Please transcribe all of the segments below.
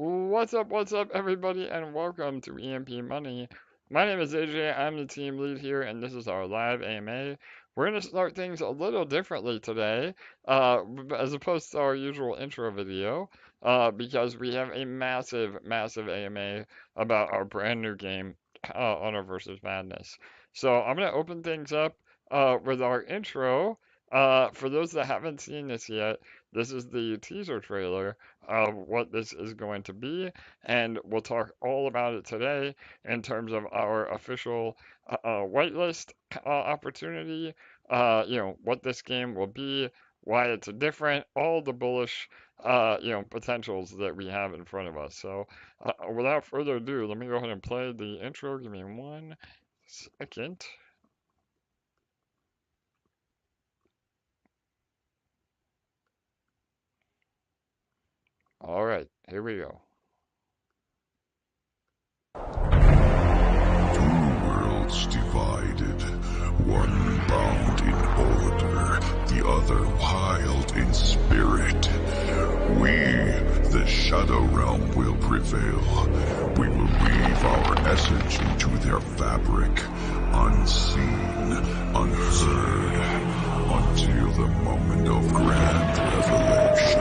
What's up, everybody, and welcome to EMP Money. My name is AJ, I'm the team lead here, and this is our live AMA. We're going to start things a little differently today, as opposed to our usual intro video, because we have a massive AMA about our brand new game, Honor versus Madness. So I'm going to open things up with our intro. For those that haven't seen this yet, this is the teaser trailer of what this is going to be, and we'll talk all about it today in terms of our official whitelist opportunity. What this game will be, why it's different, all the bullish, potentials that we have in front of us. So, without further ado, let me go ahead and play the intro. Give me 1 second. All right, here we go. Two worlds divided, one bound in order, the other wild in spirit. We, the Shadow Realm, will prevail. We will weave our essence into their fabric, unseen, unheard, until the moment of grand revelation.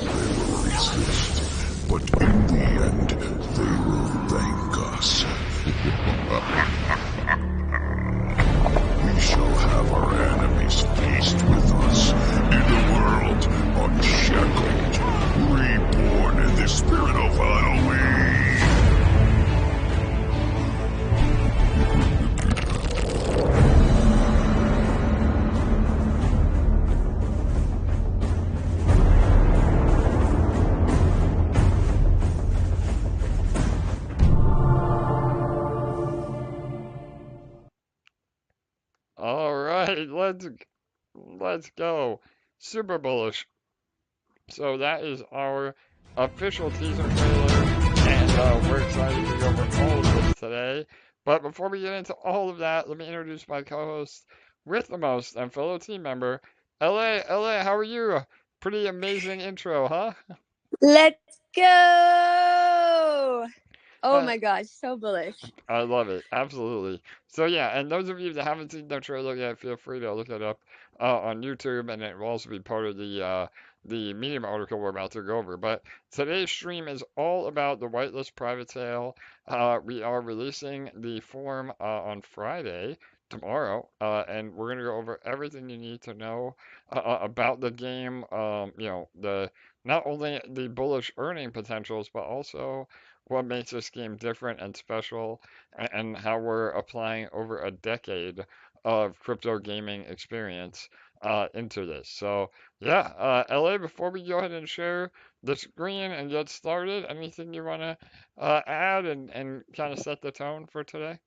They will resist, but in the end, they will thank us. We shall have our enemies feast with us in a world unshackled, reborn in the spirit of Halloween. All right, let's go. Super bullish. So that is our official teaser trailer, and we're excited to go over all of this today. But before we get into all of that, let me introduce my co-host with the most and fellow team member, LA. LA, how are you? Pretty amazing intro, huh? Let's go! Oh Uh, my gosh, so bullish. I love it, absolutely. So yeah, and those of you that haven't seen the trailer yet, feel free to look it up on YouTube, and it will also be part of the Medium article we're about to go over. But today's stream is all about the whitelist private sale. We are releasing the form on Friday, tomorrow, and we're gonna go over everything you need to know about the game. The not only the bullish earning potentials, but also what makes this game different and special, and how we're applying over a decade of crypto gaming experience into this. So, yeah, LA, before we go ahead and share the screen and get started, anything you want to add and kind of set the tone for today?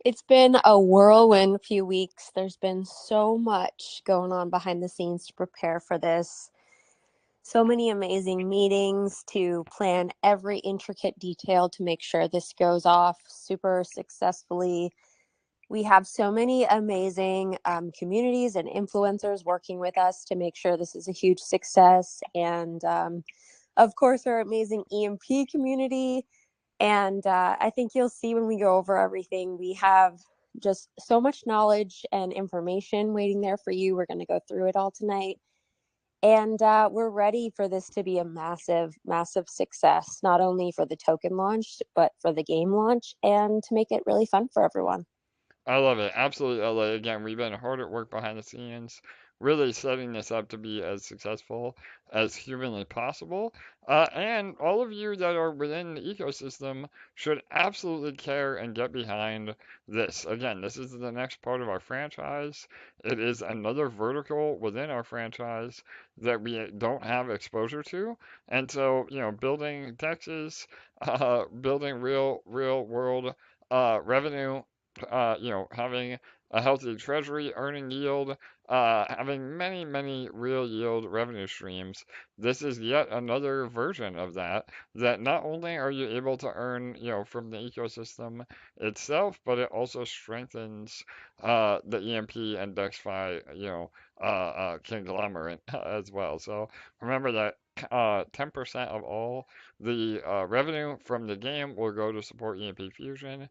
It's been a whirlwind few weeks. There's been so much going on behind the scenes to prepare for this. So many amazing meetings to plan every intricate detail to make sure this goes off super successfully. We have so many amazing communities and influencers working with us to make sure this is a huge success. And of course, our amazing EMP community. And I think you'll see when we go over everything, we have just so much knowledge and information waiting there for you. We're going to go through it all tonight. And we're ready for this to be a massive success, not only for the token launch, but for the game launch, and to make it really fun for everyone. I love it. Absolutely, LA. Again, we've been hard at work behind the scenes, really setting this up to be as successful as humanly possible. And all of you that are within the ecosystem should absolutely care and get behind this. Again, this is the next part of our franchise. It is another vertical within our franchise that we don't have exposure to. And so, building dexes, building real world revenue, having a healthy treasury earning yield, having many, many real yield revenue streams. This is yet another version of that, that not only are you able to earn, from the ecosystem itself, but it also strengthens the EMP and DexFi, conglomerate as well. So remember that 10% of all the revenue from the game will go to support EMP Fusion,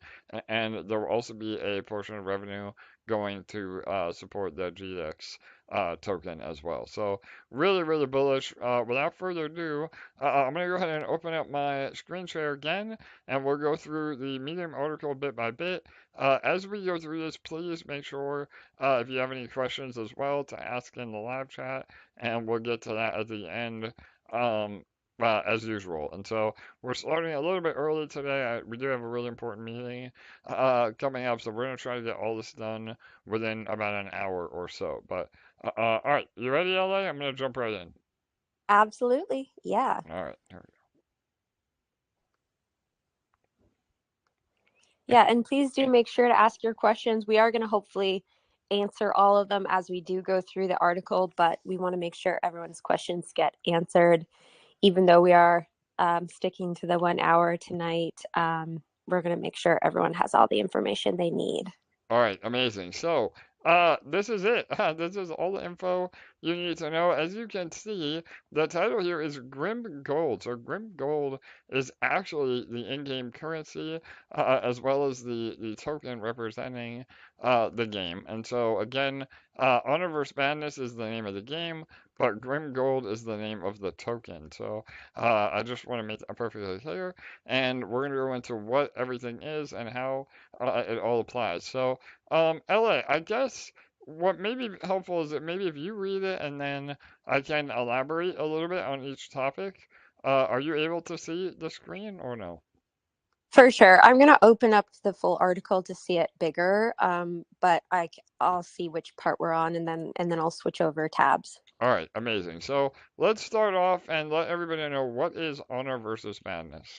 and there will also be a portion of revenue going to support the GDEX token as well. So really, really bullish. Without further ado, I'm going to go ahead and open up my screen share again, and we'll go through the Medium article bit by bit. As we go through this, please make sure if you have any questions as well to ask in the live chat, and we'll get to that at the end. Um, as usual. And so we're starting a little bit early today. We do have a really important meeting coming up, so we're going to try to get all this done within about an hour or so. But all right, you ready, LA? I'm going to jump right in. Absolutely. Yeah. All right, here we Yeah. And please do make sure to ask your questions. We are going to hopefully answer all of them as we do go through the article, but we want to make sure everyone's questions get answered, even though we are sticking to the 1 hour tonight. We're going to make sure everyone has all the information they need. All right, amazing. So, this is it. This is all the info you need to know. As you can see, the title here is Grim Gold. So, Grim Gold is actually the in-game currency, as well as the token representing the game. And so, again, Honor vs. Madness is the name of the game, but Grim Gold is the name of the token. So, I just want to make that perfectly clear. And we're going to go into what everything is and how it all applies. So, LA, I guess what may be helpful is that maybe if you read it and then I can elaborate a little bit on each topic. Are you able to see the screen or no? For sure. I'm going to open up the full article to see it bigger, but I'll see which part we're on, and then I'll switch over tabs. All right, amazing. So let's start off and let everybody know what is Honor versus Madness.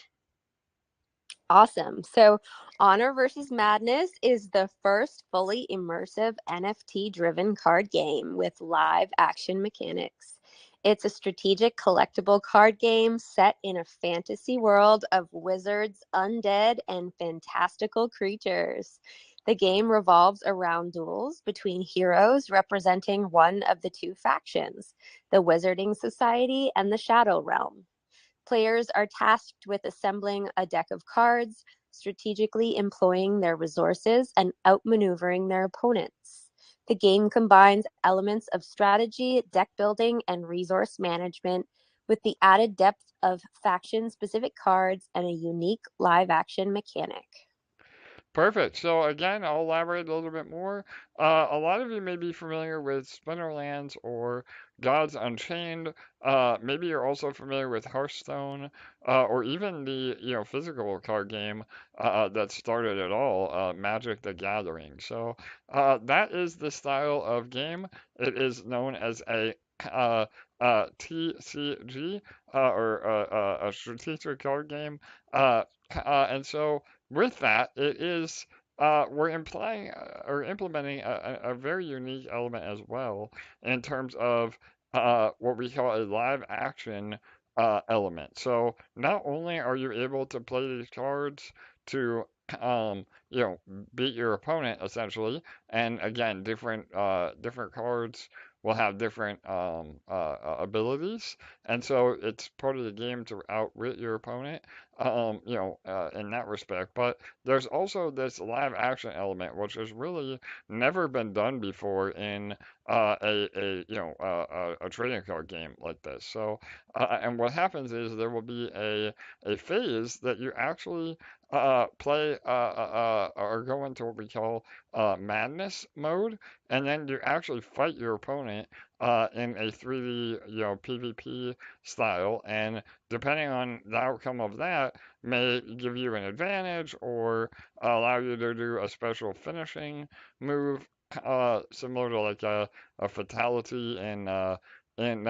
Awesome. So, Honor vs. Madness is the first fully immersive NFT-driven card game with live action mechanics. It's a strategic collectible card game set in a fantasy world of wizards, undead, and fantastical creatures. The game revolves around duels between heroes representing one of the two factions, the Wizarding Society and the Shadow Realm. Players are tasked with assembling a deck of cards, strategically employing their resources, and outmaneuvering their opponents. The game combines elements of strategy, deck building, and resource management with the added depth of faction-specific cards and a unique live-action mechanic. Perfect. So again, I'll elaborate a little bit more. A lot of you may be familiar with Splinterlands or Gods Unchained. Maybe you're also familiar with Hearthstone, or even the physical card game that started it all, Magic the Gathering. So that is the style of game. It is known as a TCG, or a strategic card game. And so with that, it is we're implying or implementing a very unique element as well in terms of what we call a live action element. So not only are you able to play these cards to you know beat your opponent essentially, and again different cards will have different abilities, and so it's part of the game to outwit your opponent, in that respect. But there's also this live action element, which has really never been done before in a trading card game like this. So, and what happens is there will be a phase that you actually play or go into what we call madness mode, and then you actually fight your opponent in a 3D PvP style, and depending on the outcome of that, may give you an advantage or allow you to do a special finishing move, similar to like a fatality in oh my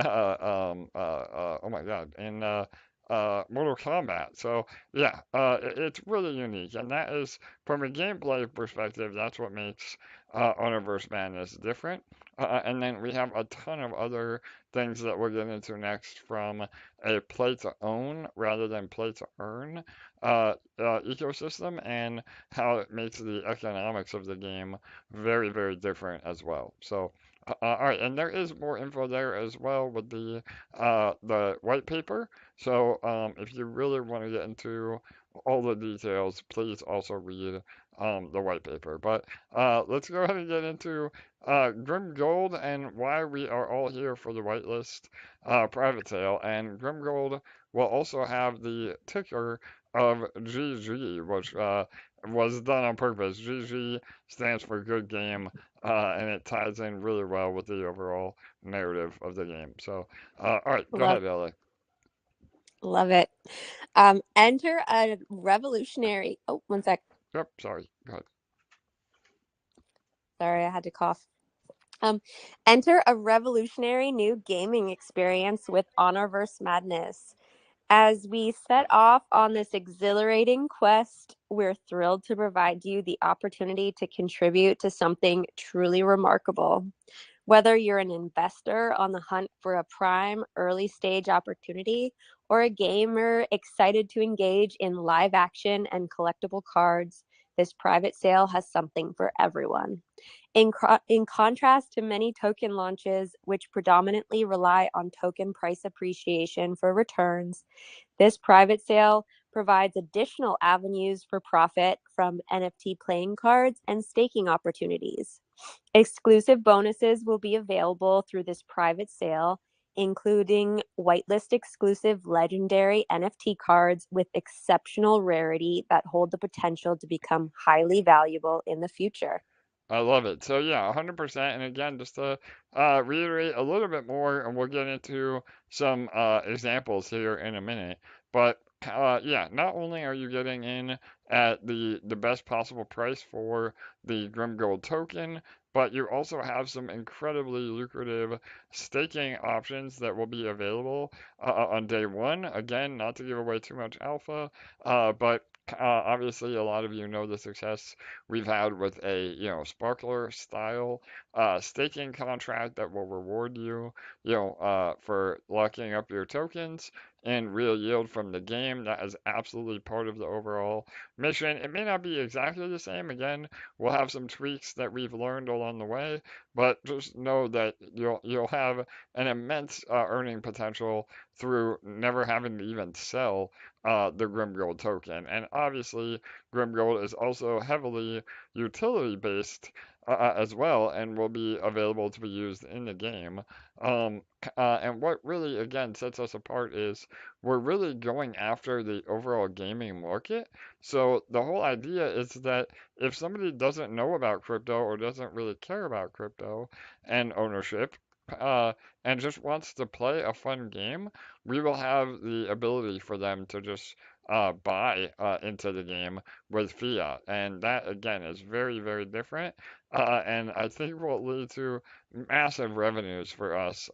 God, in Mortal Kombat. So yeah, it's really unique, and that is from a gameplay perspective. That's what makes Universe Madness different. And then we have a ton of other things that we'll get into next, from a play to own rather than play to earn ecosystem, and how it makes the economics of the game very, very different as well. So, all right, and there is more info there as well with the white paper. So, if you really want to get into all the details, please also read the white paper. But let's go ahead and get into GrimGold and why we are all here for the whitelist private sale. And GrimGold will also have the ticker of GG, which was done on purpose. GG stands for good game, and it ties in really well with the overall narrative of the game. So, all right, go Love ahead, Ellie. love it. Enter a revolutionary. Oh, one sec. Yep, sorry. Go ahead. Sorry, I had to cough. Enter a revolutionary new gaming experience with Honorverse Madness. As we set off on this exhilarating quest, we're thrilled to provide you the opportunity to contribute to something truly remarkable. Whether you're an investor on the hunt for a prime early stage opportunity, or a gamer excited to engage in live action and collectible cards, this private sale has something for everyone. In contrast to many token launches, which predominantly rely on token price appreciation for returns, this private sale provides additional avenues for profit from NFT playing cards and staking opportunities. Exclusive bonuses will be available through this private sale, including whitelist exclusive legendary NFT cards with exceptional rarity that hold the potential to become highly valuable in the future. I love it. So yeah, 100%. And again, just to reiterate a little bit more, and we'll get into some examples here in a minute. But yeah, not only are you getting in at the best possible price for the GrimGold token, but you also have some incredibly lucrative staking options that will be available on day one. Again, not to give away too much alpha, but obviously a lot of you know the success we've had with a sparkler style staking contract that will reward you for locking up your tokens and real yield from the game. That is absolutely part of the overall mission. It may not be exactly the same. Again, we'll have some tweaks that we've learned along the way, but just know that you'll have an immense earning potential through never having to even sell the GrimGold token. And obviously, GrimGold is also heavily utility based as well, and will be available to be used in the game. Um, and what really, again, sets us apart is we're really going after the overall gaming market. So the whole idea is that if somebody doesn't know about crypto or doesn't really care about crypto and ownership, uh, and just wants to play a fun game, we will have the ability for them to just buy into the game with fiat. And that, again, is very, very different. And I think will lead to massive revenues for us.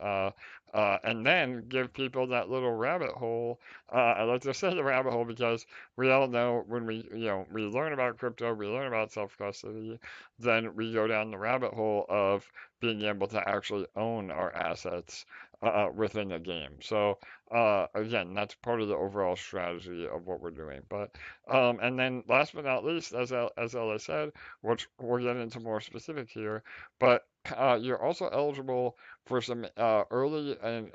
And then give people that little rabbit hole. I like to say the rabbit hole because we all know when we learn about crypto, we learn about self-custody, then we go down the rabbit hole of being able to actually own our assets within the game. So again, that's part of the overall strategy of what we're doing. But and then last but not least, as Ella said, which we'll get into more specific here, but you're also eligible for some early and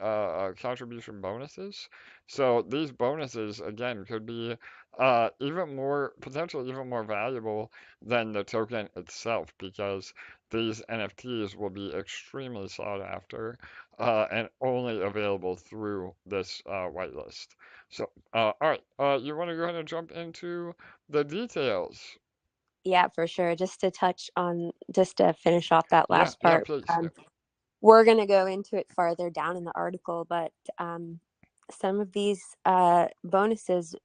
contribution bonuses. So these bonuses, again, could be potentially even more valuable than the token itself, because these NFTs will be extremely sought after and only available through this whitelist. So, all right, you want to go ahead and jump into the details? Yeah, for sure. Just to finish off that Yeah, last yeah, part, please. Yeah, we're going to go into it farther down in the article, but some of these bonuses,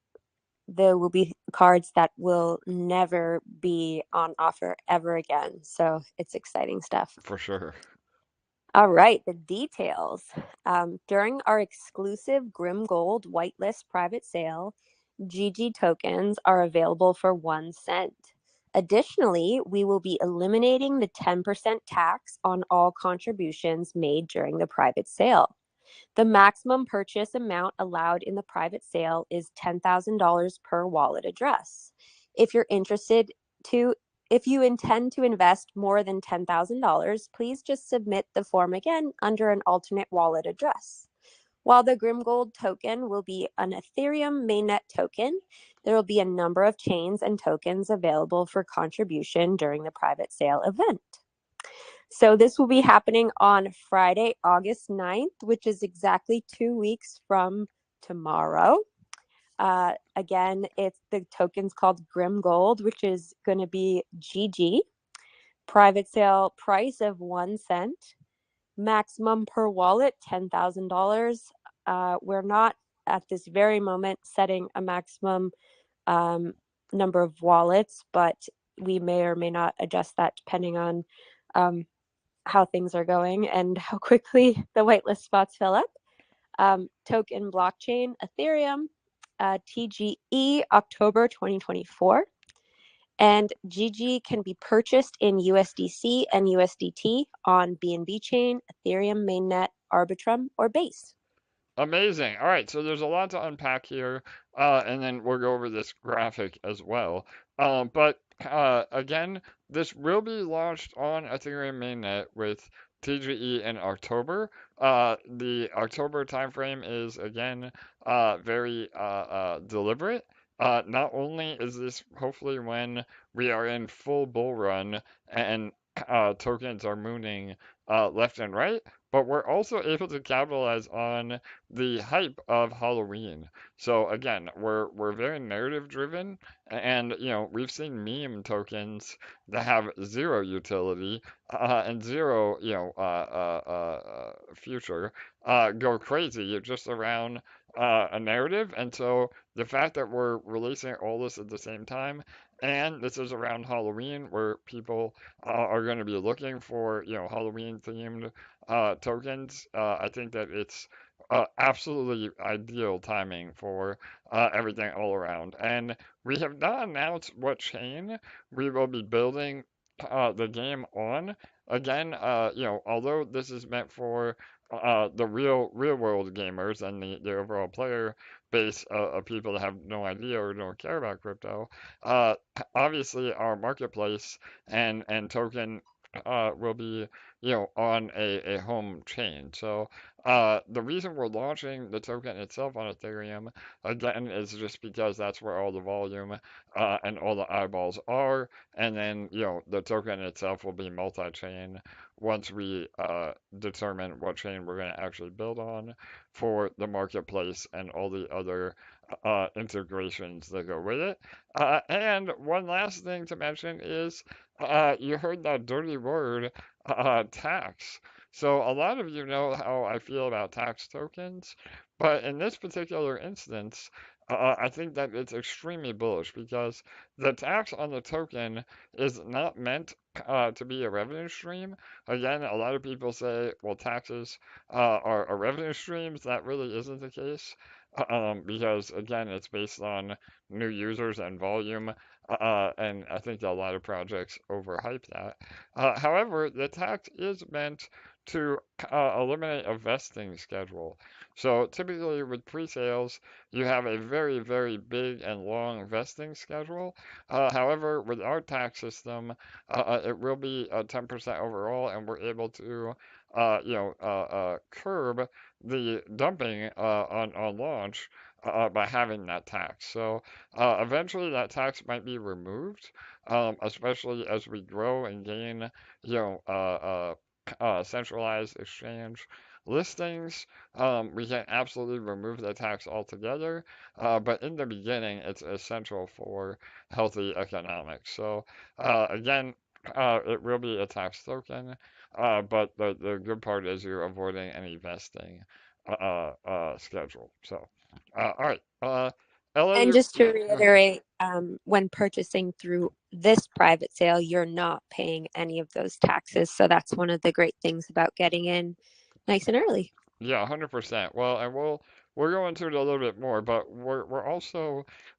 there will be cards that will never be on offer ever again. So it's exciting stuff. for sure. All right, the details. During our exclusive GrimGold whitelist private sale, GG tokens are available for 1 cent. Additionally, we will be eliminating the 10% tax on all contributions made during the private sale. The maximum purchase amount allowed in the private sale is $10,000 per wallet address. If you're interested to if you intend to invest more than $10,000, please just submit the form again under an alternate wallet address. While the GrimGold token will be an Ethereum mainnet token, there will be a number of chains and tokens available for contribution during the private sale event. So this will be happening on Friday, August 9th, which is exactly 2 weeks from tomorrow. Again, the token's called GrimGold, which is going to be GG. Private sale price of 1 cent. Maximum per wallet, $10,000. We're not at this very moment setting a maximum number of wallets, but we may or may not adjust that depending on how things are going and how quickly the whitelist spots fill up. Token blockchain, Ethereum, TGE, October 2024. And GG can be purchased in USDC and USDT on BNB Chain, Ethereum mainnet, Arbitrum, or Base. Amazing. All right, so there's a lot to unpack here, and then we'll go over this graphic as well. But again, this will be launched on Ethereum mainnet with TGE in October. The October timeframe is again very deliberate. Not only is this hopefully when we are in full bull run and tokens are mooning left and right, but we're also able to capitalize on the hype of Halloween. So again, we're very narrative driven, and we've seen meme tokens that have zero utility and zero future go crazy just around a narrative. And so the fact that we're releasing all this at the same time, and this is around Halloween, where people are going to be looking for Halloween themed tokens. I think that it's absolutely ideal timing for everything all around. And we have not announced what chain we will be building the game on. Again, although this is meant for the real world gamers and the overall player base of people that have no idea or don't care about crypto, uh, obviously our marketplace and token will be on a home chain. So the reason we're launching the token itself on Ethereum, again, is just because that's where all the volume and all the eyeballs are. And then, the token itself will be multi-chain once we determine what chain we're going to actually build on for the marketplace and all the other integrations that go with it. And one last thing to mention is you heard that dirty word, tax. So a lot of you know how I feel about tax tokens, but in this particular instance, I think that it's extremely bullish because the tax on the token is not meant to be a revenue stream. Again, a lot of people say, well, taxes are revenue streams. That really isn't the case because, again, it's based on new users and volume. And I think a lot of projects overhype that. However, the tax is meant to eliminate a vesting schedule. So typically with pre-sales, you have a very, very big and long vesting schedule. However, with our tax system, it will be 10% overall, and we're able to, curb the dumping on launch by having that tax. So eventually that tax might be removed, especially as we grow and gain, you know, uh, centralized exchange listings. We can absolutely remove the tax altogether, but in the beginning, it's essential for healthy economics. So again, it will be a tax token, but the good part is you're avoiding any vesting schedule. So, all right. Ella, And you just to go ahead. reiterate, when purchasing through this private sale, you're not paying any of those taxes. So that's one of the great things about getting in nice and early. Yeah, 100%. Well, and we'll go into it a little bit more, but we're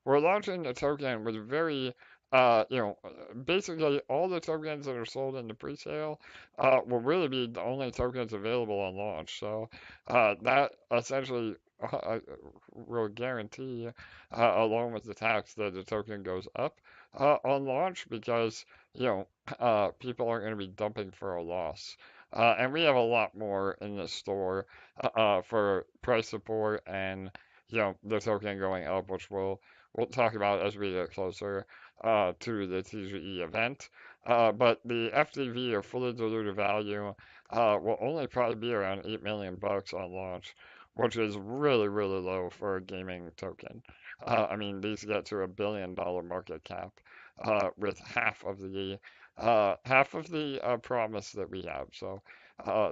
launching the token with very basically all the tokens that are sold in the pre-sale will really be the only tokens available on launch. So that essentially will guarantee, along with the tax, that the token goes up on launch because you know people aren't going to be dumping for a loss. And we have a lot more in the store for price support and the token going up, which we'll talk about as we get closer to the TGE event. But the FDV, or fully diluted value, will only probably be around 8 million bucks on launch, which is really, really low for a gaming token. I mean, these get to $1 billion market cap with half of the promise that we have. So,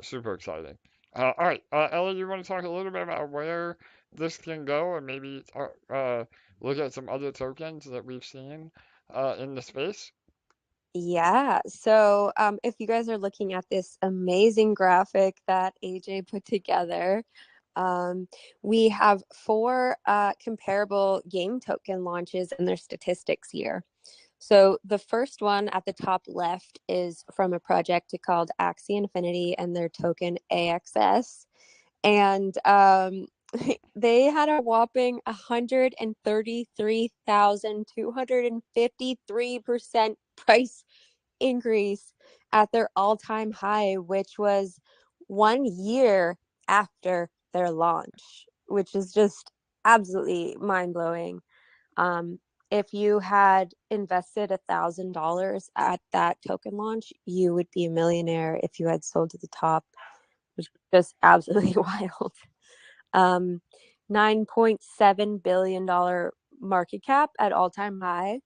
super exciting. All right, Ellie, you want to talk a little bit about where this can go, and maybe look at some other tokens that we've seen in the space? Yeah. So, if you guys are looking at this amazing graphic that AJ put together, um, we have four comparable game token launches and their statistics here. So the first one at the top left is from a project called Axie Infinity and their token AXS. And they had a whopping 133,253% price increase at their all-time high, which was 1 year after their launch, which is just absolutely mind-blowing. Um, if you had invested $1,000 at that token launch, you would be a millionaire if you had sold to the top, which is just absolutely wild. Um, $9.7 billion market cap at all-time high,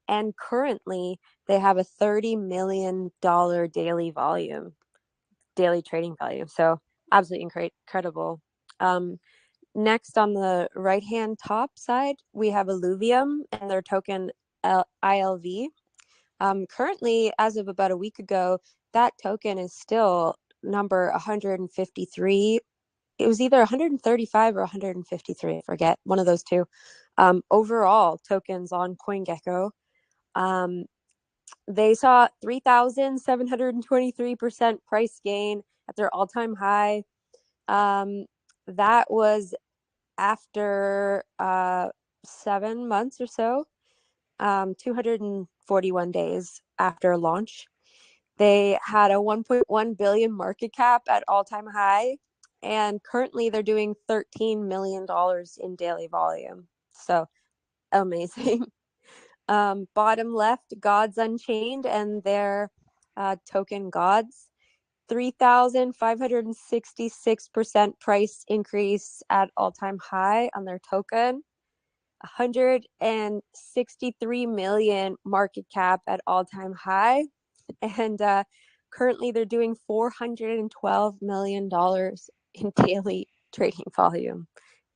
and currently they have a $30 million daily trading volume. So absolutely incredible. Next, on the right-hand top side, we have Illuvium and their token ILV. Currently, as of about a week ago, that token is still number 153. It was either 135 or 153, I forget, one of those two. Overall tokens on CoinGecko, um, they saw 3,723% price gain at their all-time high. That was after 7 months or so, 241 days after launch. They had a 1.1 billion market cap at all-time high, and currently they're doing $13 million in daily volume. So amazing. Bottom left, Gods Unchained and their token Gods. 3,566% price increase at all-time high on their token. 163 million market cap at all-time high. And currently they're doing $412 million in daily trading volume.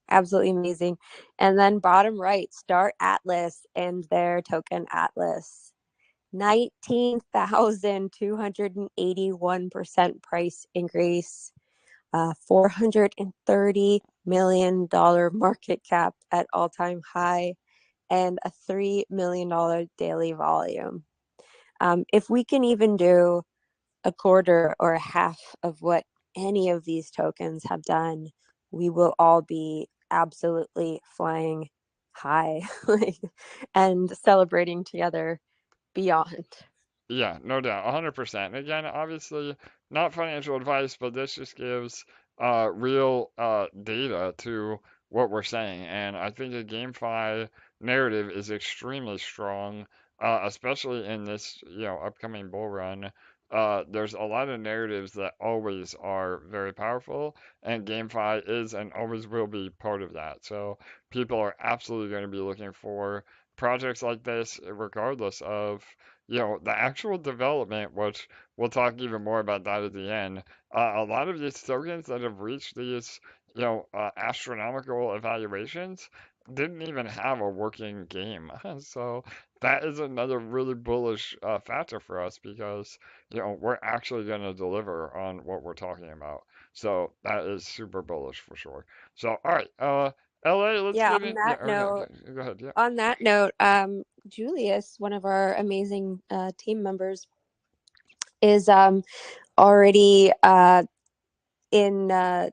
Absolutely amazing. And then bottom right, Star Atlas and their token Atlas. 19,281% price increase, $430 million market cap at all-time high, and a $3 million daily volume. If we can even do a quarter or a half of what any of these tokens have done, we will all be absolutely flying high and celebrating together beyond. Yeah, no doubt, 100%. Again, obviously, not financial advice, but this just gives real data to what we're saying. And I think the GameFi narrative is extremely strong, especially in this, upcoming bull run. There's a lot of narratives that always are very powerful, and GameFi is and always will be part of that. So people are absolutely going to be looking for projects like this, regardless of the actual development, which we'll talk even more about that at the end. A lot of these tokens that have reached these, astronomical evaluations didn't even have a working game. So that is another really bullish factor for us because, we're actually going to deliver on what we're talking about. So that is super bullish for sure. So, all right, LA, let's Yeah, get in. Yeah, okay, go ahead. Yeah. on that note, Julius, one of our amazing team members, is already in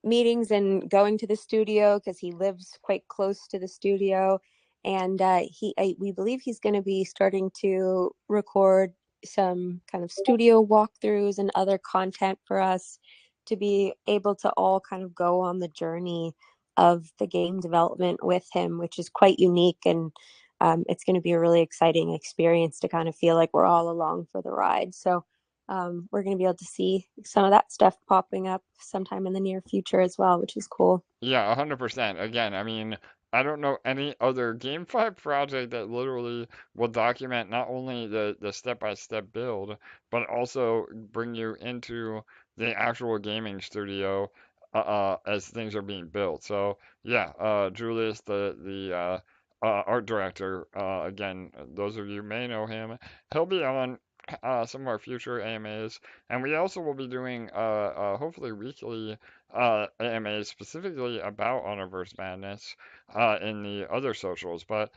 meetings and going to the studio because he lives quite close to the studio, and we believe he's going to be starting to record some kind of studio walkthroughs and other content for us to be able to all kind of go on the journey of the game development with him, which is quite unique. And it's going to be a really exciting experience to kind of feel like we're all along for the ride. So we're going to be able to see some of that stuff popping up sometime in the near future as well, which is cool. Yeah, 100%. Again, I mean, I don't know any other GameFi project that literally will document not only the step-by-step build, but also bring you into the actual gaming studio as things are being built. So, yeah, Julius, the art director, again, those of you may know him, he'll be on some of our future AMAs, and we also will be doing hopefully weekly AMAs specifically about Universe Madness in the other socials, but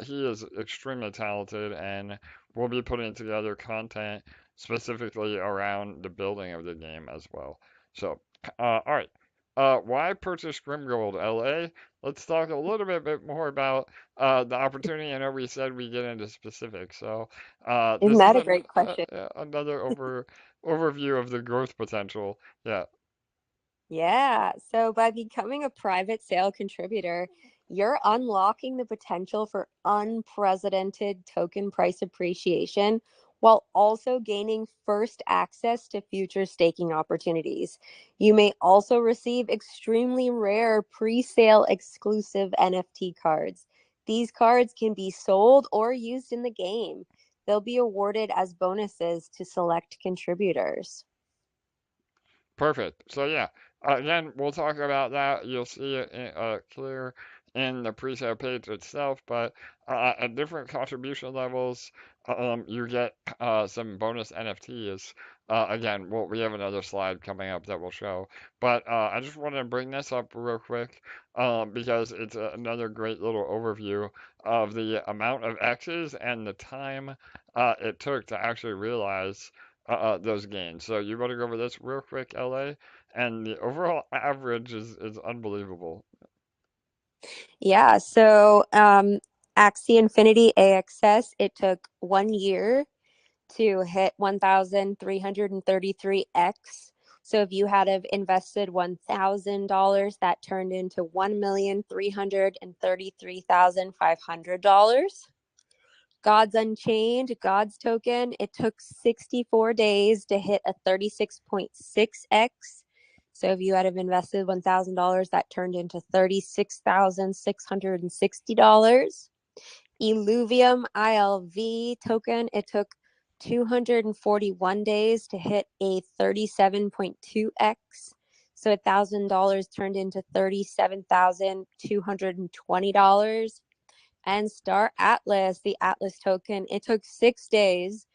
he is extremely talented and will be putting together content specifically around the building of the game as well. So, all right. Why purchase GrimGold LA? Let's talk a little bit more about the opportunity. I know we said we get into specifics, so Isn't this is that a great question? another overview of the growth potential. Yeah. Yeah. So by becoming a private sale contributor, you're unlocking the potential for unprecedented token price appreciation while also gaining first access to future staking opportunities. You may also receive extremely rare pre-sale exclusive NFT cards. These cards can be sold or used in the game. They'll be awarded as bonuses to select contributors. Perfect. So yeah, again, we'll talk about that. You'll see it clear in the presale page itself, but at different contribution levels, you get some bonus NFTs. Again, we have another slide coming up that will show, but I just wanted to bring this up real quick because it's another great little overview of the amount of X's and the time it took to actually realize those gains. So you want to go over this real quick, LA, and the overall average is unbelievable. Yeah, so Axie Infinity AXS, it took 1 year to hit 1,333x. So if you had have invested $1,000, that turned into $1,333,500. Gods Unchained, Gods Token, it took 64 days to hit a 36.6x. So if you had have invested $1,000, that turned into $36,660. Illuvium ILV token, it took 241 days to hit a 37.2x. So $1,000 turned into $37,220. And Star Atlas, the Atlas token, it took 6 days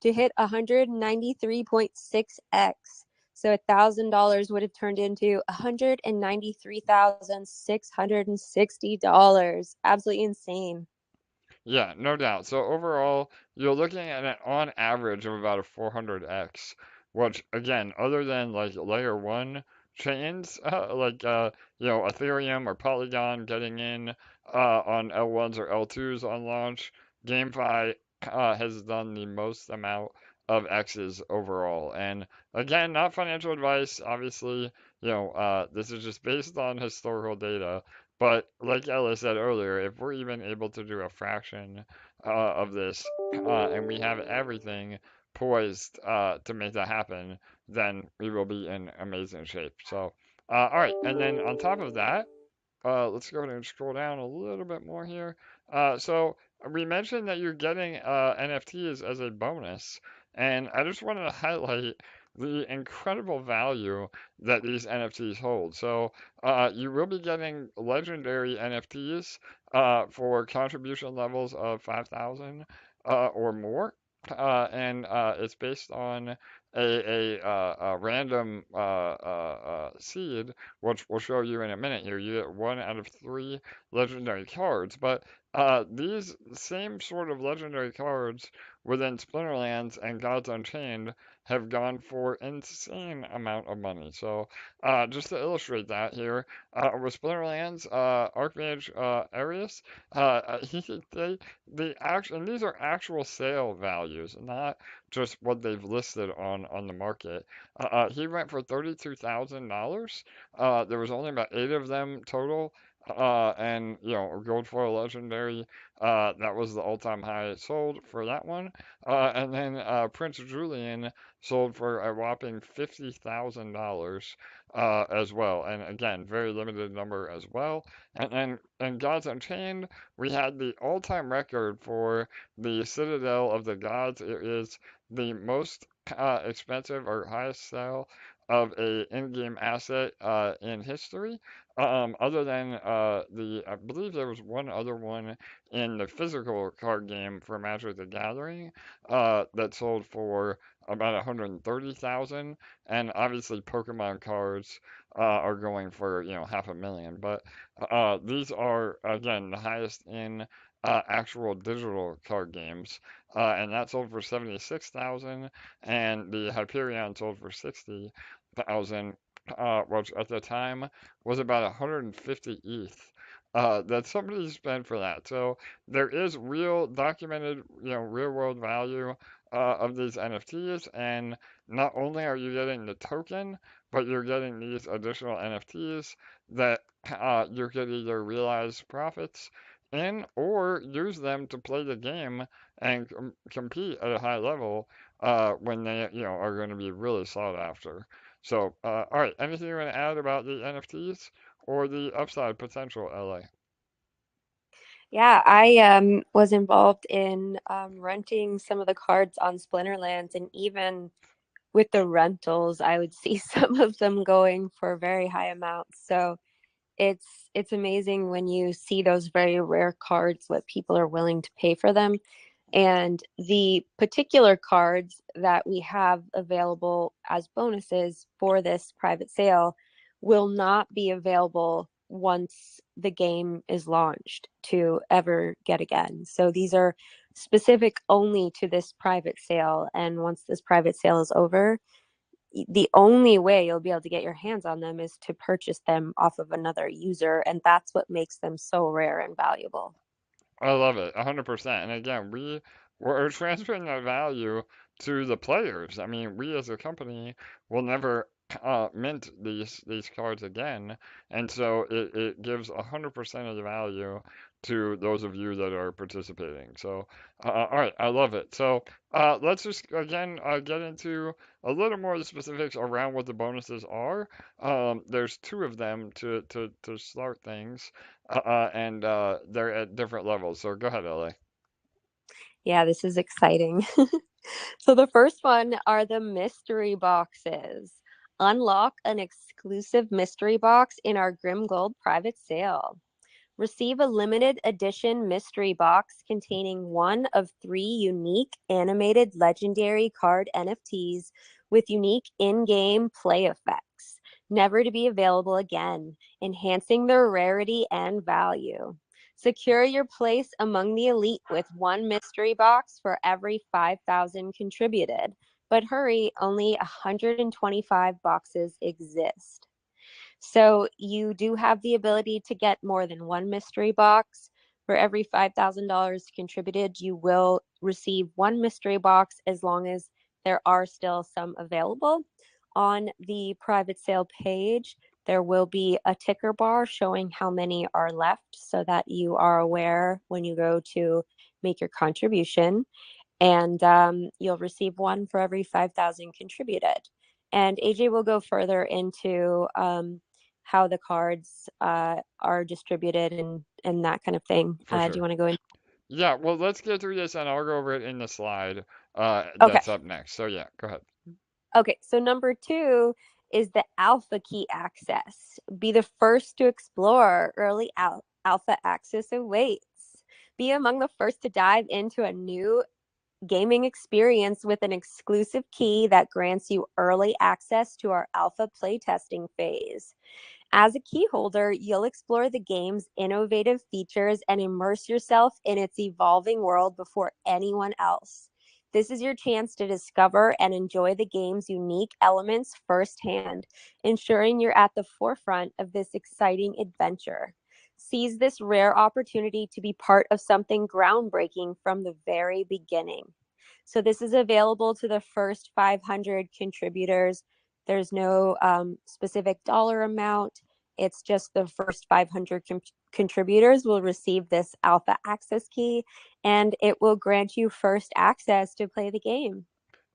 to hit 193.6x. So $1,000 would have turned into $193,660. Absolutely insane. Yeah, no doubt. So overall, you're looking at an on average of about a 400x, which again, other than like layer one chains, Ethereum or Polygon getting in on L1s or L2s on launch, GameFi has done the most amount of X's overall. And again, not financial advice, obviously, this is just based on historical data. But like Ella said earlier, if we're even able to do a fraction of this, and we have everything poised to make that happen, then we will be in amazing shape. So, all right, and then on top of that, let's go ahead and scroll down a little bit more here. So we mentioned that you're getting NFTs as a bonus, and I just wanted to highlight the incredible value that these NFTs hold. So you will be getting legendary NFTs for contribution levels of 5,000 or more. And it's based on a random seed, which we'll show you in a minute here. You get 1 out of 3 legendary cards, but these same sort of legendary cards within Splinterlands and Gods Unchained have gone for insane amount of money. So just to illustrate that here, with Splinterlands, Archmage Arius, and these are actual sale values, not just what they've listed on the market. He went for $32,000. There was only about 8 of them total. And gold foil legendary, that was the all-time high sold for that one. And then Prince Julian sold for a whopping $50,000 as well. And again, very limited number as well. And then in Gods Unchained, we had the all-time record for the Citadel of the Gods. It is the most expensive or highest sale of a in-game asset in history. Other than I believe there was one other one in the physical card game for Magic the Gathering that sold for about 130,000, and obviously Pokemon cards are going for half a million. But these are again the highest in actual digital card games, and that sold for 76,000, and the Hyperion sold for 60,000, which at the time was about 150 ETH. That somebody spent for that. So there is real documented, real world value of these NFTs, and not only are you getting the token, but you're getting these additional NFTs that you could either realize profits in or use them to play the game and compete at a high level when they are going to be really sought after. So, all right, anything you want to add about the NFTs or the upside potential, LA? Yeah, I was involved in renting some of the cards on Splinterlands, and even with the rentals, I would see some of them going for very high amounts. So it's amazing when you see those very rare cards, what people are willing to pay for them. And the particular cards that we have available as bonuses for this private sale will not be available once the game is launched to ever get again. So these are specific only to this private sale. And once this private sale is over, the only way you'll be able to get your hands on them is to purchase them off of another user. And that's what makes them so rare and valuable. I love it, 100%. And again, we're transferring that value to the players. I mean, we as a company will never mint these cards again, and so it gives 100% of the value to those of you that are participating. So, all right, I love it. So, let's just again get into a little more of the specifics around what the bonuses are. There's 2 of them to start things and they're at different levels. So go ahead, LA. Yeah, this is exciting. So the first one are the mystery boxes. Unlock an exclusive mystery box in our GrimGold private sale. Receive a limited edition mystery box containing one of 3 unique animated legendary card NFTs with unique in-game play effects, never to be available again, enhancing their rarity and value. Secure your place among the elite with 1 mystery box for every 5,000 contributed. But hurry, only 125 boxes exist. So you do have the ability to get more than 1 mystery box. For every $5,000 contributed, you will receive 1 mystery box as long as there are still some available. On the private sale page, there will be a ticker bar showing how many are left so that you are aware when you go to make your contribution. And you'll receive 1 for every 5,000 contributed. And AJ will go further into how the cards are distributed and that kind of thing. For Do you sure. want to go in? Yeah, well, let's get through this and I'll go over it in the slide Okay. that's up next. So yeah, go ahead. Okay. So number 2 is the alpha key access. Be the first to explore. Early alpha access awaits. Be among the first to dive into a new gaming experience with an exclusive key that grants you early access to our alpha playtesting phase. As a key holder, you'll explore the game's innovative features and immerse yourself in its evolving world before anyone else. This is your chance to discover and enjoy the game's unique elements firsthand, ensuring you're at the forefront of this exciting adventure. Seize this rare opportunity to be part of something groundbreaking from the very beginning. So, this is available to the first 500 contributors. There's no specific dollar amount. It's just the first 500 contributors will receive this alpha access key, and it will grant you first access to play the game.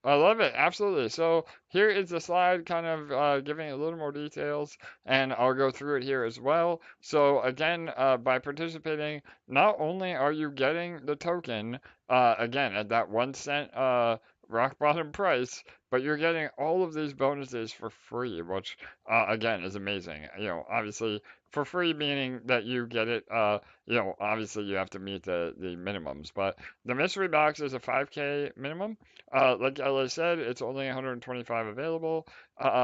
I love it, absolutely. So here is the slide kind of giving a little more details, and I'll go through it here as well. So again, by participating, not only are you getting the token, again, at that 1 cent rock bottom price, but you're getting all of these bonuses for free, which again is amazing. Obviously for free meaning that you get it, obviously you have to meet the minimums, but the mystery box is a 5K minimum. Like I said, it's only 125 available.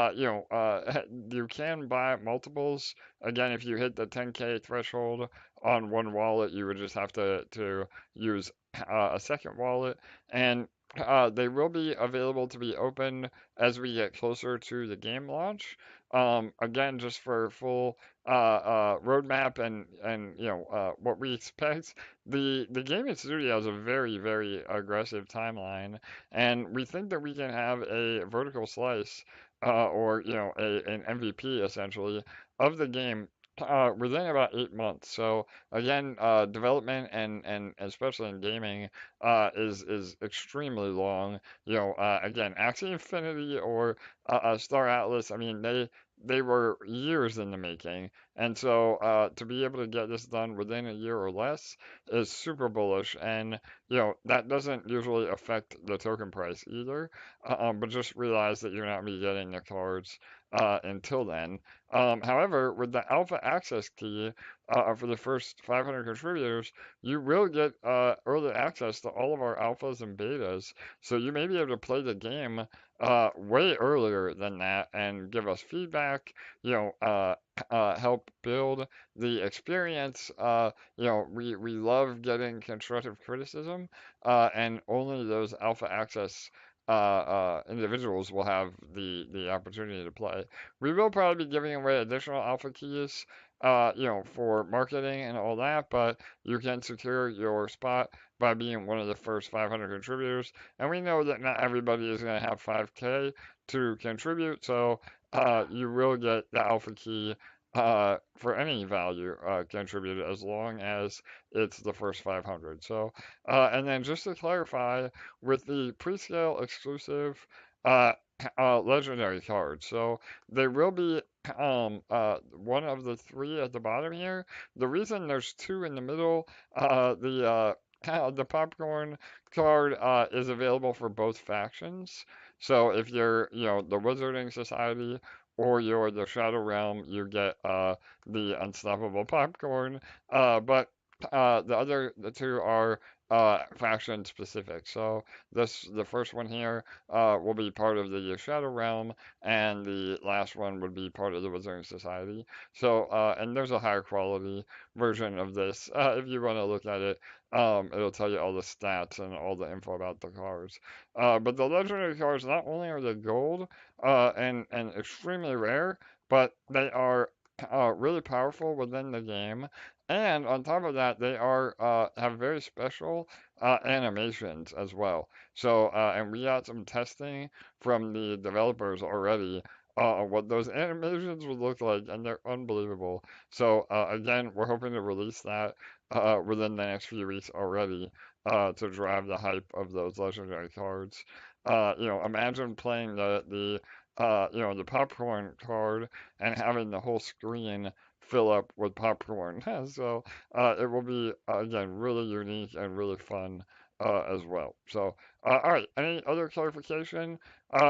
You can buy multiples. Again, if you hit the 10K threshold on one wallet, you would just have to use a second wallet, and they will be available to be opened as we get closer to the game launch. Again, just for full roadmap and what we expect, the gaming studio has a very aggressive timeline, and we think that we can have a vertical slice, or an MVP essentially of the game within about 8 months. So again, development and especially in gaming is extremely long. Again, Axie Infinity or Star Atlas, I mean they were years in the making, and so to be able to get this done within a year or less is super bullish, and that doesn't usually affect the token price either. But just realize that you're not going to be getting the cards until then. However, with the alpha access key for the first 500 contributors, you will get early access to all of our alphas and betas, so you may be able to play the game way earlier than that and give us feedback, help build the experience. We love getting constructive criticism, and only those alpha access individuals will have the opportunity to play. We will probably be giving away additional alpha keys, for marketing and all that, but you can secure your spot by being one of the first 500 contributors. And we know that not everybody is going to have 5K to contribute, so you will get the alpha key for any value contributed as long as it's the first 500. So, and then just to clarify, with the presale exclusive uh, legendary cards, so there will be one of the three at the bottom here. The reason there's two in the middle, the popcorn card is available for both factions. So if you're, the Wizarding Society or you're the Shadow Realm, you get the Unstoppable Popcorn. But the two are faction specific. So the first one here will be part of the Shadow Realm, and the last one would be part of the Wizarding Society. So and there's a higher quality version of this. If you want to look at it, it'll tell you all the stats and all the info about the cards. But the legendary cards, not only are they gold and extremely rare, but they are really powerful within the game. And on top of that, they are have very special animations as well. So, and we got some testing from the developers already what those animations would look like, and they're unbelievable. So, again, we're hoping to release that within the next few weeks already to drive the hype of those legendary cards. Imagine playing the popcorn card and having the whole screen fill up with popcorn. So it will be again really unique and really fun as well. So all right, any other clarification?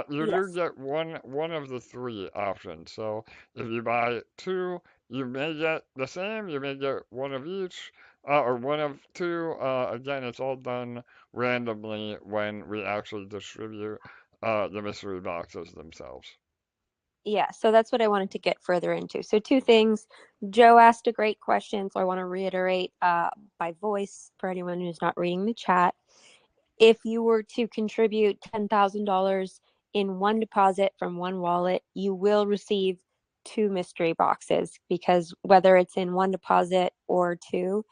You do Yes. get one of the three options. So if you buy two, you may get the same. You may get one of each. or one of two. Again, it's all done randomly when we actually distribute the mystery boxes themselves. Yeah, so that's what I wanted to get further into. So two things. Joe asked a great question, so I want to reiterate by voice for anyone who's not reading the chat. If you were to contribute $10,000 in one deposit from one wallet, you will receive two mystery boxes, because whether it's in one deposit or two,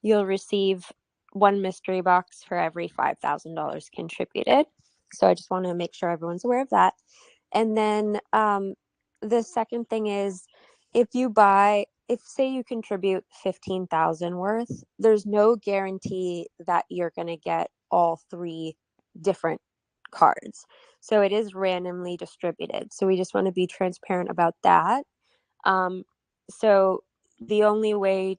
you'll receive one mystery box for every $5,000 contributed. So I just want to make sure everyone's aware of that. And then the second thing is, if say you contribute 15,000 worth, there's no guarantee that you're going to get all three different cards. So it is randomly distributed. So we just want to be transparent about that. So the only way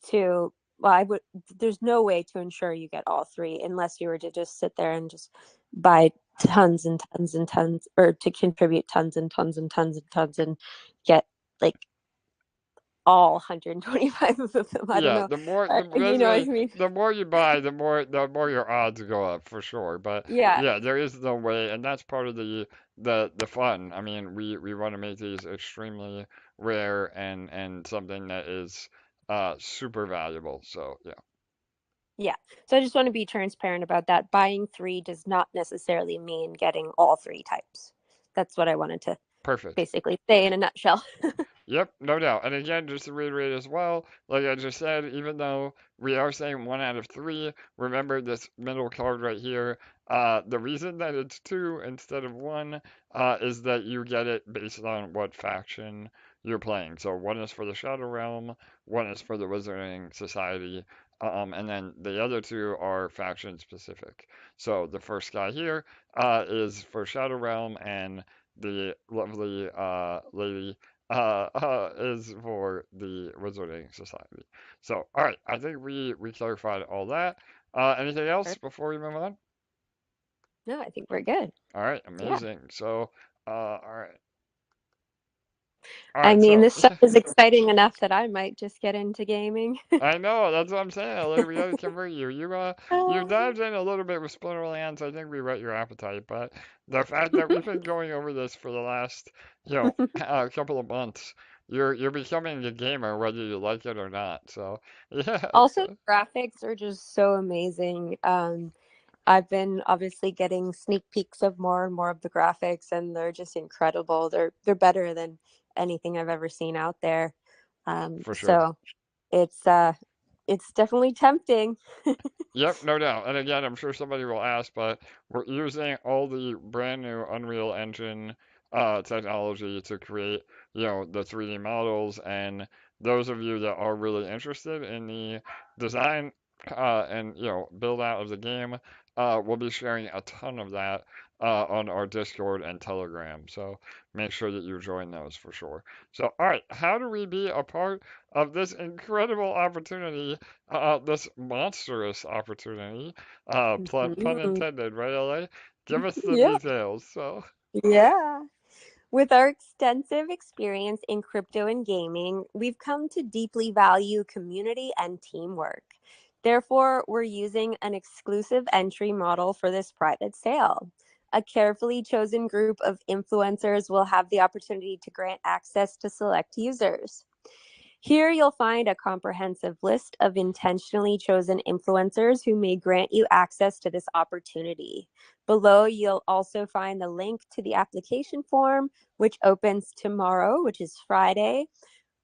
to I would there's no way to ensure you get all three unless you were to just sit there and just buy tons and tons and tons, or to contribute tons and tons and tons and tons and get like all 125 of them. I don't Yeah, know. You know what I basically mean? the more you buy, the more your odds go up for sure. But Yeah. yeah, there is no way, and that's part of the fun. I mean, we want to make these extremely rare and something that is super valuable. So yeah, Yeah. So I just want to be transparent about that. Buying three does not necessarily mean getting all three types. That's what I wanted to perfect. basically say in a nutshell. Yep, no doubt. And again, just to reiterate as well, like I just said, even though we are saying 1 out of 3, remember this middle card right here. The reason that it's 2 instead of 1 is that you get it based on what faction you're playing. So one is for the Shadow Realm, one is for the Wizarding Society, and then the other two are faction specific. So the first guy here is for Shadow Realm, and the lovely lady is for the Wizarding Society. So, all right, I think we clarified all that. Anything else before we move on? No, I think we're good. All right, Yeah. amazing. So, all I right. mean, So, this stuff is exciting enough that I might just get into gaming. I know that's what I'm saying. Like, we got to convert you. You Uh, dived in a little bit with Splinterlands. I think we whet your appetite, but the fact that we've been going over this for the last, couple of months, you're becoming a gamer whether you like it or not. So, yeah. Also, So, graphics are just so amazing. I've been obviously getting sneak peeks of more and more of the graphics, and they're just incredible. They're better than anything I've ever seen out there. for sure. So it's definitely tempting. Yep, no doubt. And again, I'm sure somebody will ask, but we're using all the brand new Unreal Engine technology to create, the 3D models. And those of you that are really interested in the design and build out of the game, we'll be sharing a ton of that on our Discord and Telegram. So make sure that you join those for sure. So, all right, how do we be a part of this incredible opportunity, this monstrous opportunity, pun Mhm. intended, right, LA? Give us the Yeah. details. So, Yeah. With our extensive experience in crypto and gaming, we've come to deeply value community and teamwork. Therefore, we're using an exclusive entry model for this private sale. A carefully chosen group of influencers will have the opportunity to grant access to select users. Here you'll find a comprehensive list of intentionally chosen influencers who may grant you access to this opportunity. Below, you'll also find the link to the application form, which opens tomorrow, which is Friday,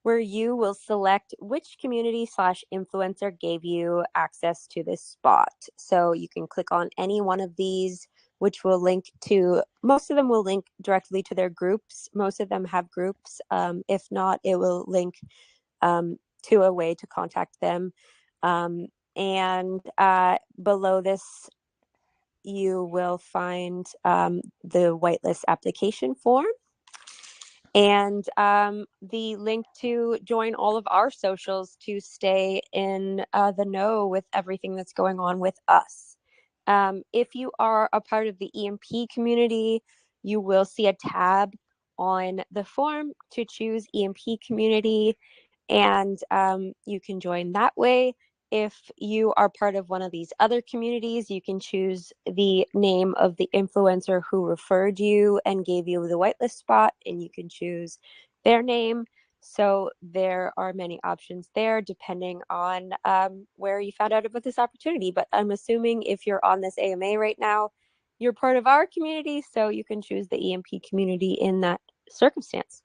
where you will select which community/influencer gave you access to this spot. So you can click on any one of these, which will link to, most of them will link directly to their groups. Most of them have groups. If not, it will link to a way to contact them. And below this, you will find the whitelist application form and the link to join all of our socials to stay in the know with everything that's going on with us. If you are a part of the EMP community, you will see a tab on the form to choose EMP community, and you can join that way. If you are part of one of these other communities, you can choose the name of the influencer who referred you and gave you the whitelist spot, and you can choose their name. So there are many options there depending on where you found out about this opportunity. But I'm assuming if you're on this AMA right now, you're part of our community, so you can choose the EMP community in that circumstance.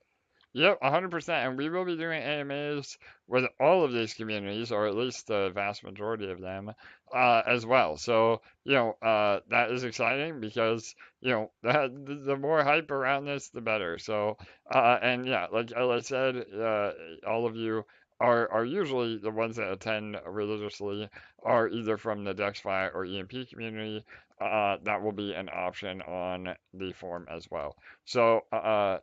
Yep, 100%. And we will be doing AMAs with all of these communities, or at least the vast majority of them, as well. So, that is exciting because, the more hype around this, the better. So, and yeah, like I said, all of you are usually the ones that attend religiously are either from the DexFi or EMP community. That will be an option on the form as well. So,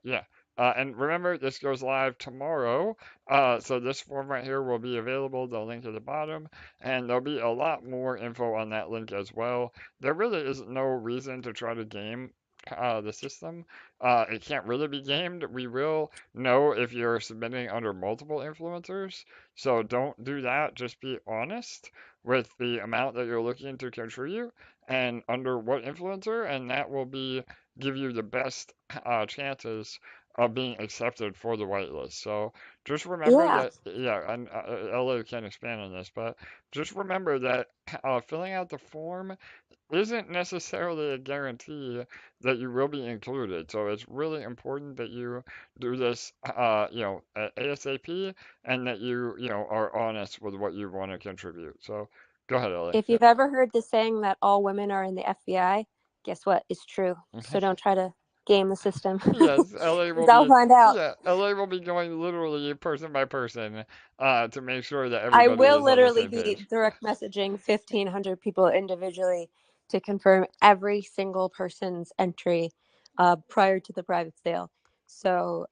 yeah. And remember, this goes live tomorrow. So this form right here will be available, the link at the bottom, and there'll be a lot more info on that link as well. There really is no reason to try to game the system. It can't really be gamed. We will know if you're submitting under multiple influencers. So don't do that. Just be honest with the amount that you're looking to contribute and under what influencer, and that will be give you the best chances of being accepted for the whitelist. So just remember Yeah. that, yeah, and LA can expand on this, but just remember that filling out the form isn't necessarily a guarantee that you will be included. So it's really important that you do this, ASAP, and that you are honest with what you want to contribute. So go ahead, Ellie. If you've ever heard the saying that all women are in the FBI, guess what? It's true. So Yep. don't try to game the system. Yes, LA will I'll be, find out. yeah, LA will be going literally person by person, to make sure that I everybody will is on the literally same be page. direct messaging 1,500 people individually to confirm every single person's entry prior to the private sale. So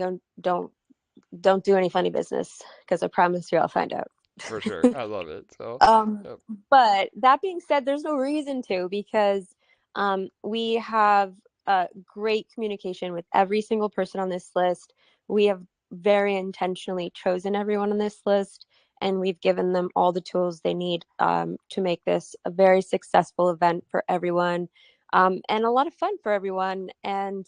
don't do any funny business because I promise you I'll find out. For sure. I love it. So, Um, yep. but that being said, there's no reason to because we have great communication with every single person on this list. We have very intentionally chosen everyone on this list, and we've given them all the tools they need to make this a very successful event for everyone and a lot of fun for everyone. And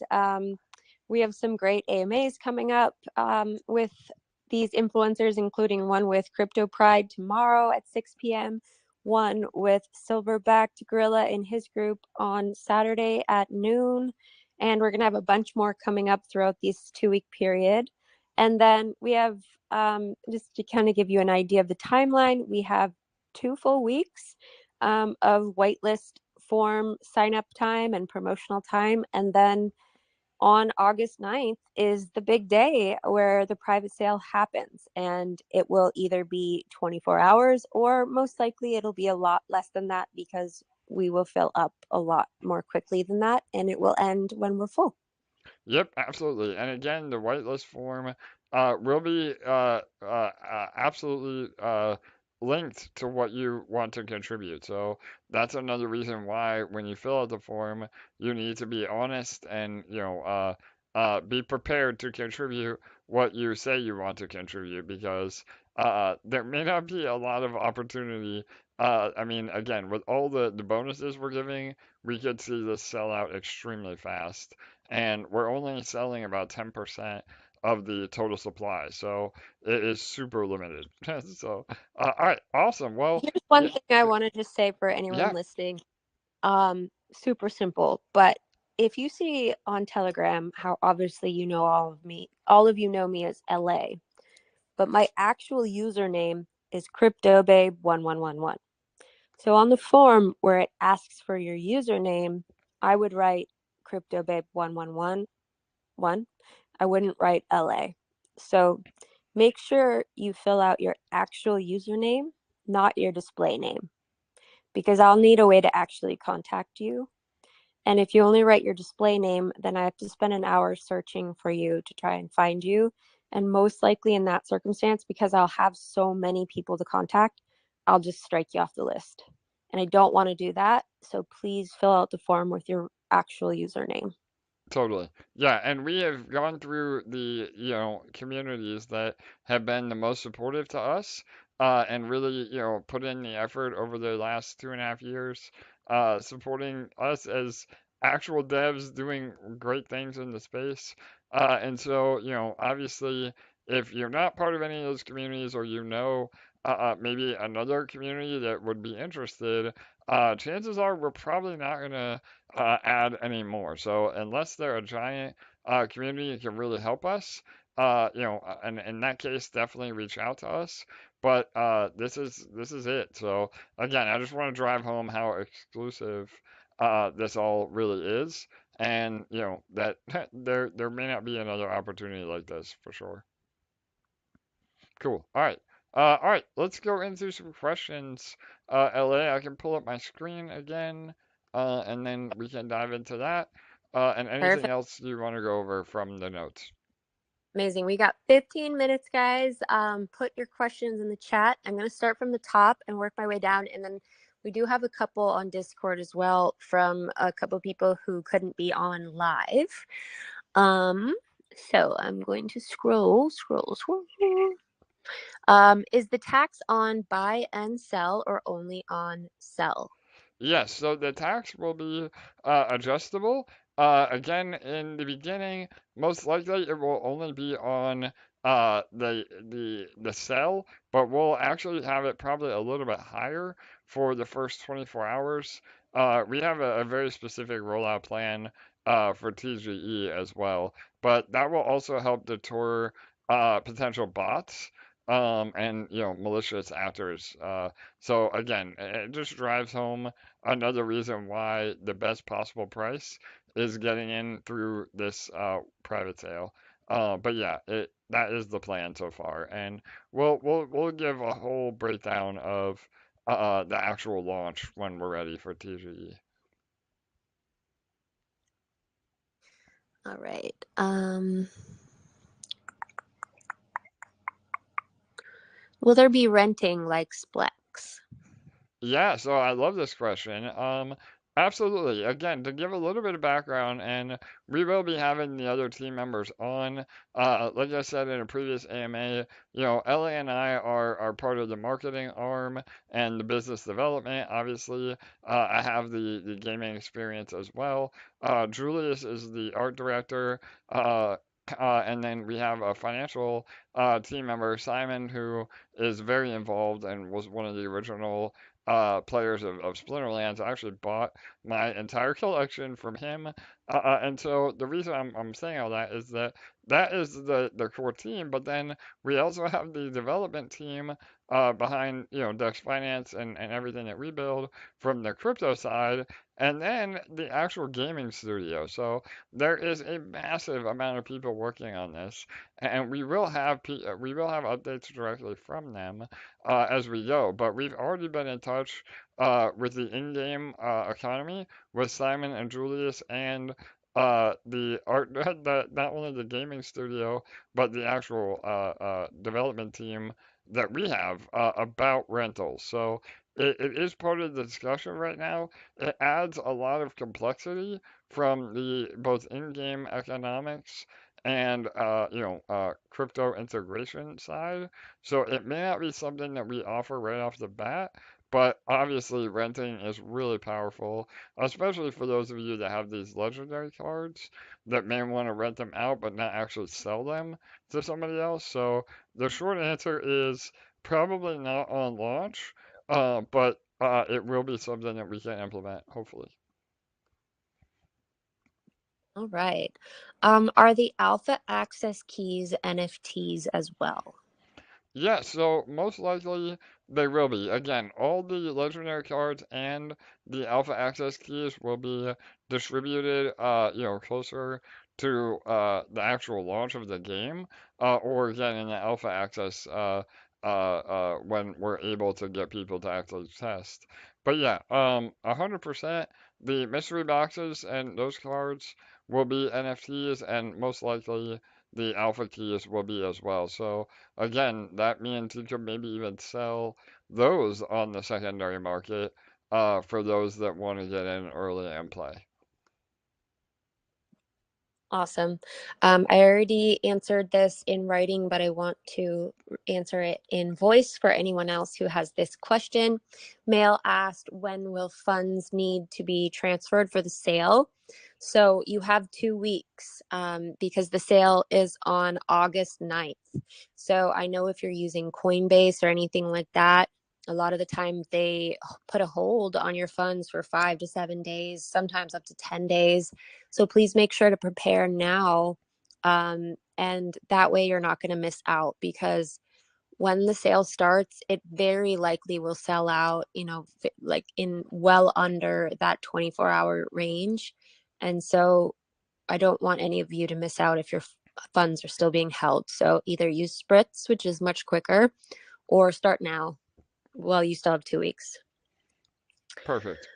we have some great AMAs coming up with these influencers, including one with Crypto Pride tomorrow at 6 p.m., one with Silverbacked Gorilla in his group on Saturday at noon. And we're going to have a bunch more coming up throughout this 2-week period. And then we have, just to kind of give you an idea of the timeline, we have 2 full weeks of whitelist form sign up time and promotional time. And then on August 9th is the big day where the private sale happens, and it will either be 24 hours or most likely it'll be a lot less than that because we will fill up a lot more quickly than that, and it will end when we're full. Yep, absolutely. And again, the whitelist form will be absolutely linked to what you want to contribute. So that's another reason why when you fill out the form, you need to be honest and be prepared to contribute what you say you want to contribute because there may not be a lot of opportunity. I mean, again, with all the bonuses we're giving, we could see this sell out extremely fast and we're only selling about 10% of the total supply. So it is super limited. So, all right, awesome. Well, Here's one yeah, thing I want to just say for anyone yeah, listening. Super simple, but if you see on Telegram how obviously you know all of you know me as LA, but my actual username is CryptoBabe1111. So on the form where it asks for your username, I would write CryptoBabe1111. I wouldn't write LA. So make sure you fill out your actual username, not your display name, because I'll need a way to actually contact you. And if you only write your display name, then I have to spend an hour searching for you to try and find you. And most likely in that circumstance, because I'll have so many people to contact, I'll just strike you off the list. And I don't want to do that. So please fill out the form with your actual username. Totally. Yeah, and we have gone through the, communities that have been the most supportive to us, and really, put in the effort over the last 2.5 years, supporting us as actual devs doing great things in the space. And so, obviously, if you're not part of any of those communities or maybe another community that would be interested, chances are we're probably not gonna add any more. So unless they're a giant community that can really help us, and in that case, definitely reach out to us. But this is it. So again, I just want to drive home how exclusive this all really is, and that there may not be another opportunity like this for sure. Cool. All right. All right. Let's go into some questions. LA, I can pull up my screen again, and then we can dive into that. And anything Perfect. else you want to go over from the notes? Amazing. We got 15 minutes, guys. Put your questions in the chat. I'm going to start from the top and work my way down. And then we do have a couple on Discord as well from a couple people who couldn't be on live. So I'm going to scroll. Is the tax on buy and sell or only on sell? Yes, so the tax will be adjustable. Again, in the beginning, most likely it will only be on the sell, but we'll actually have it probably a little bit higher for the first 24 hours. We have a very specific rollout plan for TGE as well, but that will also help deter potential bots and malicious actors. So again, it just drives home another reason why the best possible price is getting in through this private sale. But yeah, that is the plan so far, and we'll give a whole breakdown of the actual launch when we're ready for TGE. All right. Will there be renting like Splex? Yeah, so I love this question. Absolutely. Again, to give a little bit of background, and we will be having the other team members on. Like I said in a previous AMA, Ellie and I are part of the marketing arm and the business development. Obviously, I have the gaming experience as well. Julius is the art director. And then we have a financial team member, Simon, who is very involved and was one of the original players of Splinterlands. I actually bought my entire collection from him. And so the reason I'm saying all that is that that is the core team, but then we also have the development team behind, Dex Finance and everything that we build from the crypto side, and then the actual gaming studio. So there is a massive amount of people working on this, and we will have updates directly from them as we go. But we've already been in touch with the in-game economy with Simon and Julius and the art, not only the gaming studio, but the actual development team that we have about rentals. So it is part of the discussion right now. It adds a lot of complexity from the both in-game economics and crypto integration side. So it may not be something that we offer right off the bat, but obviously renting is really powerful, especially for those of you that have these legendary cards that may want to rent them out but not actually sell them to somebody else. So the short answer is probably not on launch, but it will be something that we can implement, hopefully. All right. Are the alpha access keys NFTs as well? Yeah, so most likely they will be. Again, all the legendary cards and the alpha access keys will be distributed, closer to the actual launch of the game, or again in the alpha access when we're able to get people to actually test. But yeah, 100% the mystery boxes and those cards will be NFTs, and most likely the alpha keys will be as well. So again, that means you could maybe even sell those on the secondary market for those that want to get in early and play. Awesome. I already answered this in writing, but I want to answer it in voice for anyone else who has this question. Mail asked, when will funds need to be transferred for the sale? So you have 2 weeks because the sale is on August 9th. So I know if you're using Coinbase or anything like that, a lot of the time they put a hold on your funds for 5 to 7 days, sometimes up to 10 days. So please make sure to prepare now. And that way you're not going to miss out because when the sale starts, it very likely will sell out, like in well under that 24-hour range. And so I don't want any of you to miss out if your funds are still being held. So either use Spritz, which is much quicker, or start now. Well, you still have 2 weeks. Perfect.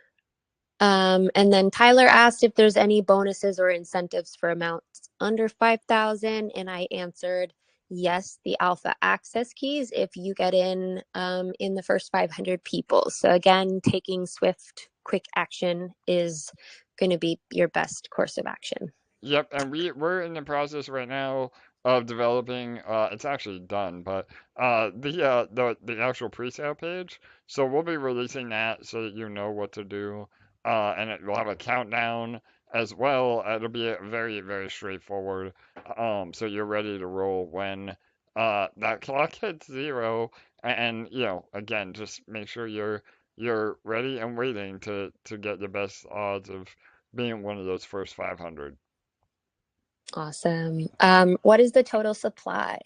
And then Tyler asked if there's any bonuses or incentives for amounts under 5,000, and I answered yes, the alpha access keys if you get in the first 500 people. So again, taking swift, quick action is going to be your best course of action. Yep, and we're in the process right now of developing. It's actually done, but the actual presale page. So we'll be releasing that so that you know what to do, and it will have a countdown as well. It'll be very very straightforward. So you're ready to roll when that clock hits zero, and again, just make sure you're ready and waiting to get the best odds of being one of those first 500. Awesome. What is the total supply?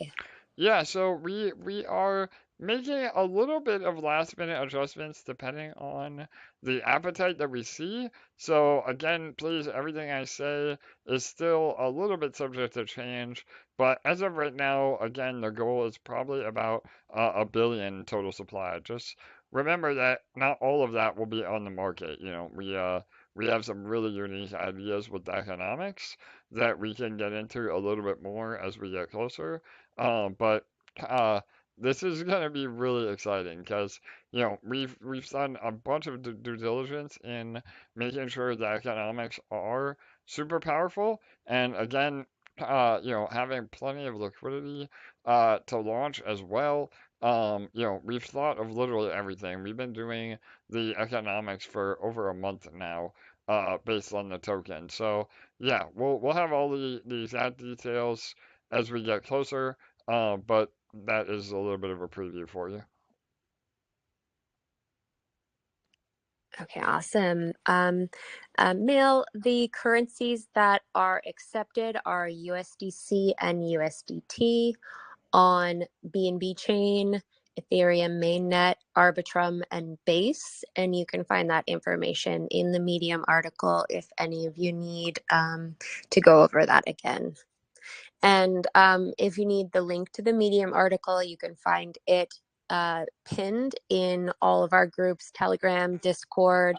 Yeah, so we are making a little bit of last minute adjustments depending on the appetite that we see. So again, please, everything I say is still a little bit subject to change, but as of right now, again, the goal is probably about a billion total supply. Just remember that not all of that will be on the market. We have some really unique ideas with economics that we can get into a little bit more as we get closer. But uh, this is gonna be really exciting because we've done a bunch of due diligence in making sure the economics are super powerful, and again, having plenty of liquidity to launch as well. We've thought of literally everything. We've been doing the economics for over a month now, based on the token. So yeah, we'll have all the exact details as we get closer. But that is a little bit of a preview for you. Okay, awesome. Mail, the currencies that are accepted are USDC and USDT on BNB Chain, Ethereum mainnet, Arbitrum, and Base. And you can find that information in the Medium article if any of you need to go over that again. And if you need the link to the Medium article, you can find it pinned in all of our groups, Telegram, Discord,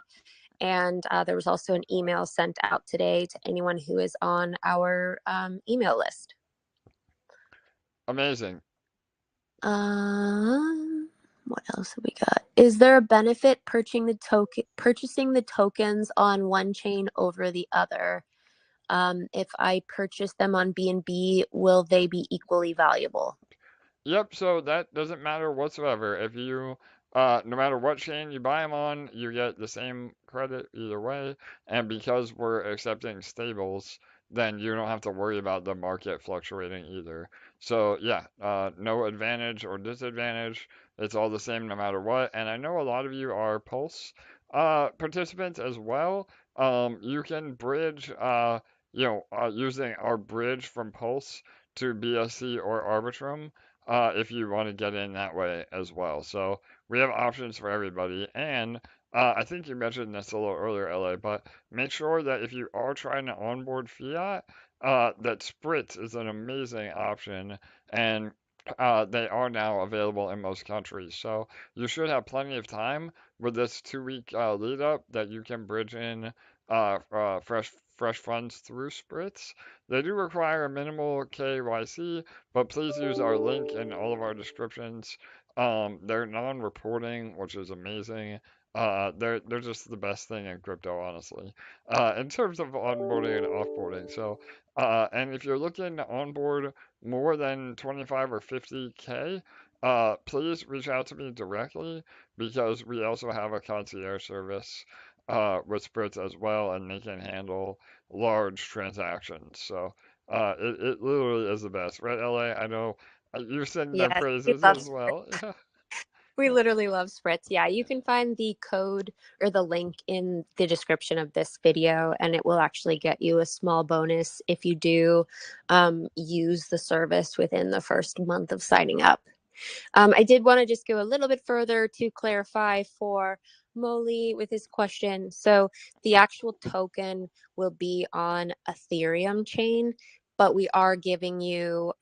and there was also an email sent out today to anyone who is on our email list. Amazing. What else have we got? Is there a benefit purchasing the tokens on one chain over the other? If I purchase them on BNB, will they be equally valuable? Yep, so that doesn't matter whatsoever. If you, no matter what chain you buy them on, you get the same credit either way. And because we're accepting stables, then you don't have to worry about the market fluctuating either. So yeah, no advantage or disadvantage. It's all the same no matter what. And I know a lot of you are Pulse participants as well. You can bridge, using our bridge from Pulse to BSC or Arbitrum, if you want to get in that way as well. So we have options for everybody. And I think you mentioned this a little earlier, LA, but make sure that if you are trying to onboard fiat, that Spritz is an amazing option, and they are now available in most countries. So you should have plenty of time with this 2 week lead up that you can bridge in fresh funds through Spritz. They do require a minimal KYC, but please use our link in all of our descriptions. They're non-reporting, which is amazing. They're just the best thing in crypto, honestly. In terms of onboarding and offboarding. So, and if you're looking to onboard more than 25 or 50K, please reach out to me directly because we also have a concierge service with Spritz as well, and they can handle large transactions. So, it literally is the best, right, LA? I know you're singing their Yes, we praises love as well. Yeah. We literally love spritz. Yeah, you can find the code or the link in the description of this video, and it will actually get you a small bonus if you do use the service within the first month of signing up. I did want to just go a little bit further to clarify for Molly with his question. So the actual token will be on Ethereum chain, but we are giving you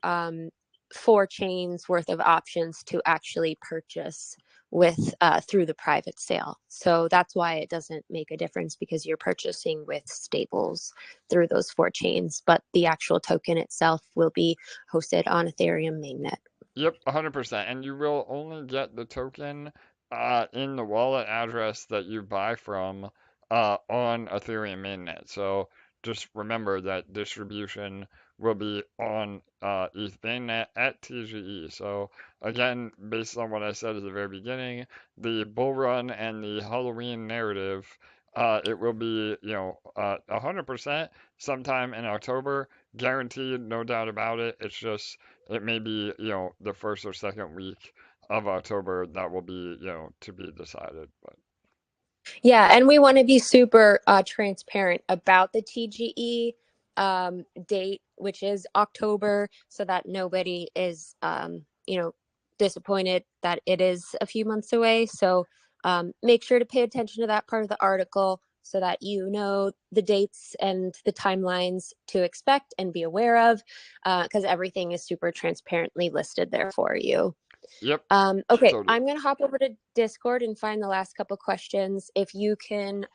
4 chains worth of options to actually purchase with through the private sale. So that's why it doesn't make a difference because you're purchasing with stables through those 4 chains, but the actual token itself will be hosted on Ethereum mainnet. Yep, 100%. And you will only get the token in the wallet address that you buy from on Ethereum mainnet. So just remember that distribution will be on ETH mainnet at TGE. So again, based on what I said at the very beginning, the bull run and the Halloween narrative, it will be, 100% sometime in October, guaranteed, no doubt about it. It's just it may be, the first or second week of October that will be, to be decided. But Yeah, and we want to be super transparent about the TGE date, which is October, so that nobody is, disappointed that it is a few months away. So make sure to pay attention to that part of the article so that you know the dates and the timelines to expect and be aware of, because everything is super transparently listed there for you. yep, Okay, totally. I'm gonna hop over to Discord and find the last couple questions. If you can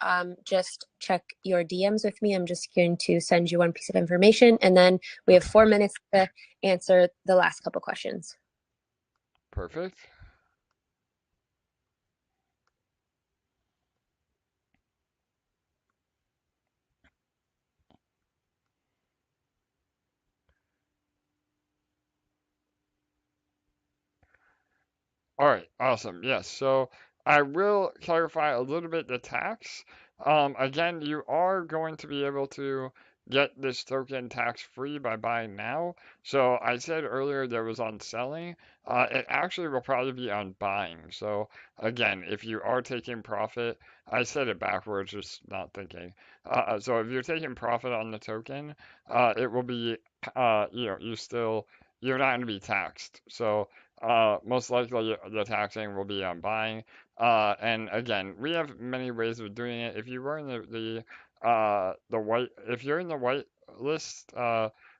just check your DMs with me, I'm just going to send you one piece of information, and then we have Okay, 4 minutes to answer the last couple questions. perfect. All right, awesome. Yes, so I will clarify a little bit the tax. Again, you are going to be able to get this token tax free by buying now. So I said earlier there was on selling. It actually will probably be on buying. So again, if you are taking profit, I said it backwards, just not thinking. So if you're taking profit on the token, it will be, you're not going to be taxed. So most likely the taxing will be on buying. And again, we have many ways of doing it. If you were in if you're in the white list,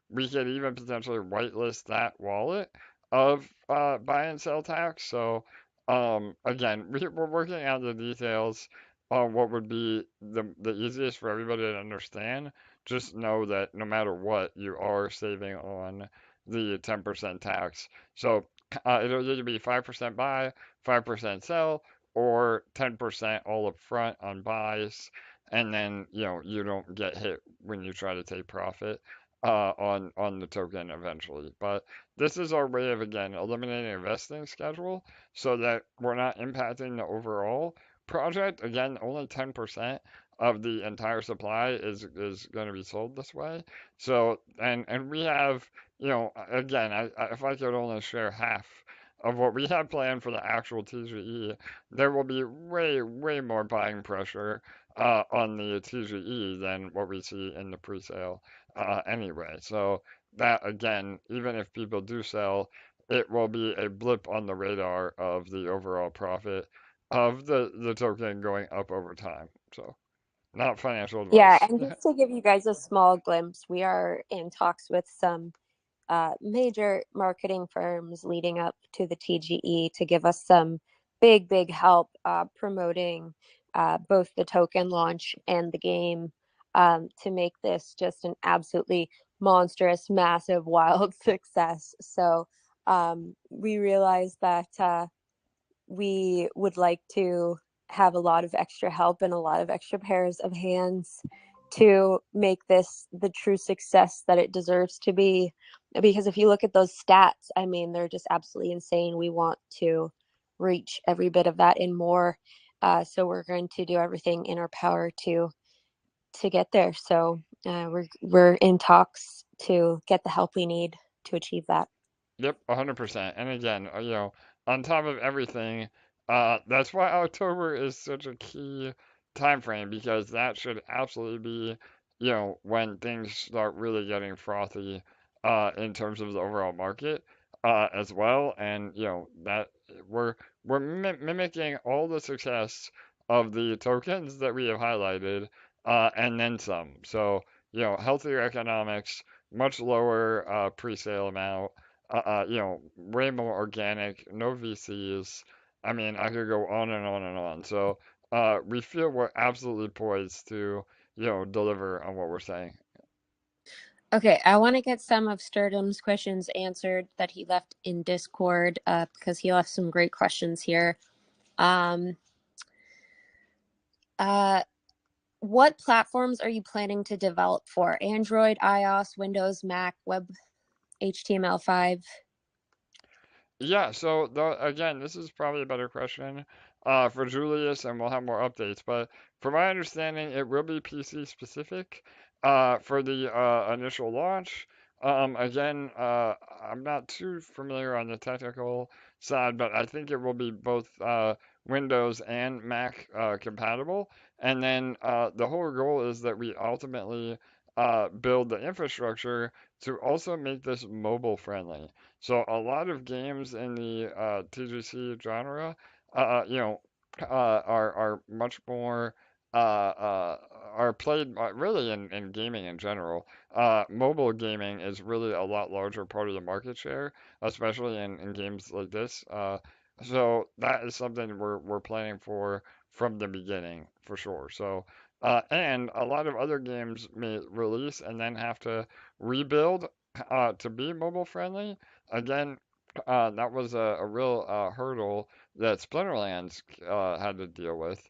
we could even potentially whitelist that wallet of buy and sell tax. So again, we're working out the details on what would be the easiest for everybody to understand. Just know that no matter what, you are saving on the 10% tax. So it'll either be 5% buy, 5% sell, or 10% all up front on buys, and then you don't get hit when you try to take profit on the token eventually. But this is our way of again eliminating a vesting schedule so that we're not impacting the overall project. Again, only 10% of the entire supply is going to be sold this way. So and we have again, if I could only share half of what we have planned for the actual TGE, there will be way, way more buying pressure on the TGE than what we see in the pre-sale anyway. So that again, even if people do sell, it will be a blip on the radar of the overall profit of the token going up over time. So not financial Yeah, advice. and just to give you guys a small glimpse, we are in talks with some major marketing firms leading up to the TGE to give us some big help promoting both the token launch and the game to make this just an absolutely monstrous, massive, wild success. So we realized that we would like to have a lot of extra help and a lot of extra pairs of hands to make this the true success that it deserves to be. Because if you look at those stats, I mean, they're just absolutely insane. We want to reach every bit of that and more. So we're going to do everything in our power to get there. So we're in talks to get the help we need to achieve that. Yep, 100%. And again, on top of everything, that's why October is such a key time frame because that should absolutely be, when things start really getting frothy, in terms of the overall market, as well. And, that we're mimicking all the success of the tokens that we have highlighted, and then some. So, healthier economics, much lower pre-sale amount, way more organic, no VCs. I mean, I could go on and on and on. So, we feel we're absolutely poised to, deliver on what we're saying. Okay, I want to get some of Sturdum's questions answered that he left in Discord because he left some great questions here. Um, what platforms are you planning to develop for? Android, iOS, Windows, Mac, Web, HTML5? Yeah, so again, this is probably a better question for Julius, and we'll have more updates. But from my understanding, it will be PC specific for the initial launch. Again, I'm not too familiar on the technical side, but I think it will be both Windows and Mac compatible. And then the whole goal is that we ultimately build the infrastructure to also make this mobile friendly. So a lot of games in the TGC genre, are much more are played really in gaming in general. Mobile gaming is really a lot larger part of the market share, especially in games like this. So that is something we're planning for from the beginning for sure. So and a lot of other games may release and then have to rebuild to be mobile friendly. Again, that was a real hurdle that Splinterlands had to deal with.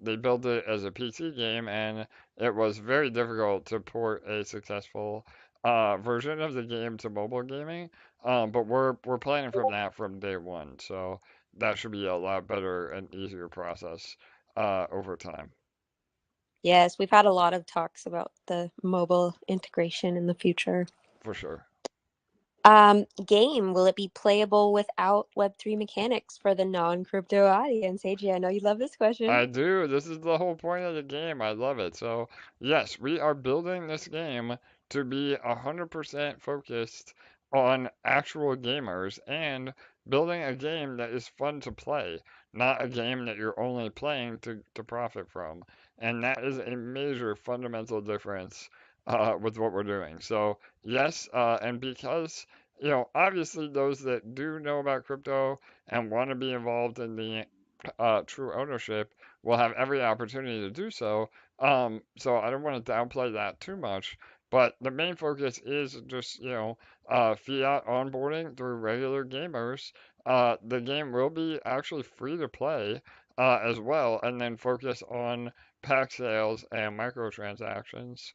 They built it as a PC game, and it was very difficult to port a successful version of the game to mobile gaming. But we're planning from that from day one, so that should be a lot better and easier process over time, Yes, we've had a lot of talks about the mobile integration in the future. for sure. Game, will it be playable without Web3 mechanics for the non-crypto audience? AJ, I know you love this question. I do. This is the whole point of the game. I love it. So, yes, we are building this game to be 100% focused on actual gamers and building a game that is fun to play, not a game that you're only playing to profit from. And that is a major fundamental difference with what we're doing. So, yes, and because, obviously those that do know about crypto and want to be involved in the true ownership will have every opportunity to do so. So I don't want to downplay that too much, but the main focus is just, fiat onboarding through regular gamers. The game will be actually free to play as well, and then focus on pack sales and microtransactions,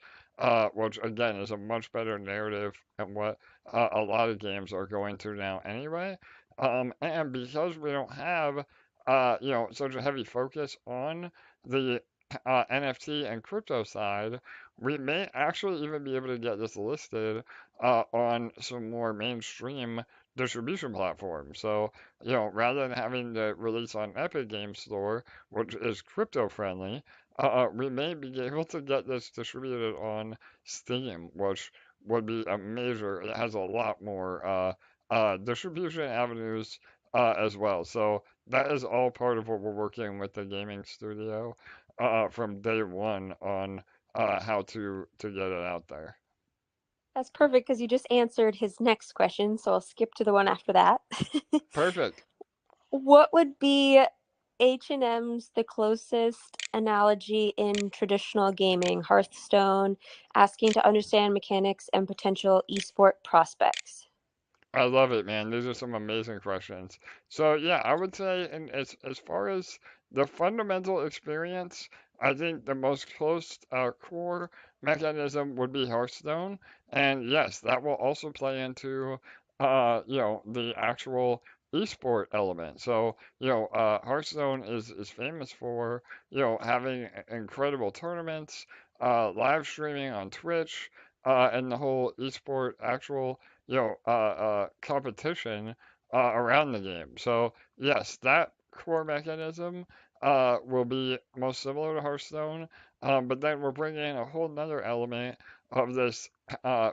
which again is a much better narrative and what a lot of games are going to now anyway. And because we don't have such a heavy focus on the NFT and crypto side, we may actually even be able to get this listed on some more mainstream distribution platforms. So, rather than having to release on Epic Games Store, which is crypto friendly, we may be able to get this distributed on Steam, which would be a major, it has a lot more distribution avenues as well. So, that is all part of what we're working with the gaming studio from day one on how to get it out there. That's perfect because you just answered his next question, so I'll skip to the one after that. Perfect. What would be H&M's the closest analogy in traditional gaming, Hearthstone, asking to understand mechanics and potential esport prospects? I love it, man. These are some amazing questions. So yeah, I would say, and as far as the fundamental experience, I think the most close core mechanism would be Hearthstone, and yes, that will also play into the actual esport element. So Hearthstone is famous for having incredible tournaments, live streaming on Twitch, and the whole esport actual competition around the game. So yes, that core mechanism will be most similar to Hearthstone, but then we're bringing in a whole nother element of this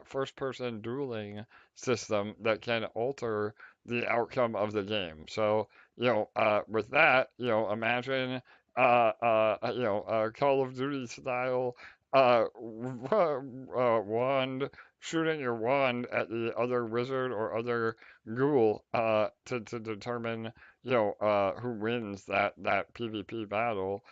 first-person dueling system that can alter the outcome of the game. So, with that, imagine, Call of Duty style wand, shooting your wand at the other wizard or other ghoul to determine who wins that PvP battle,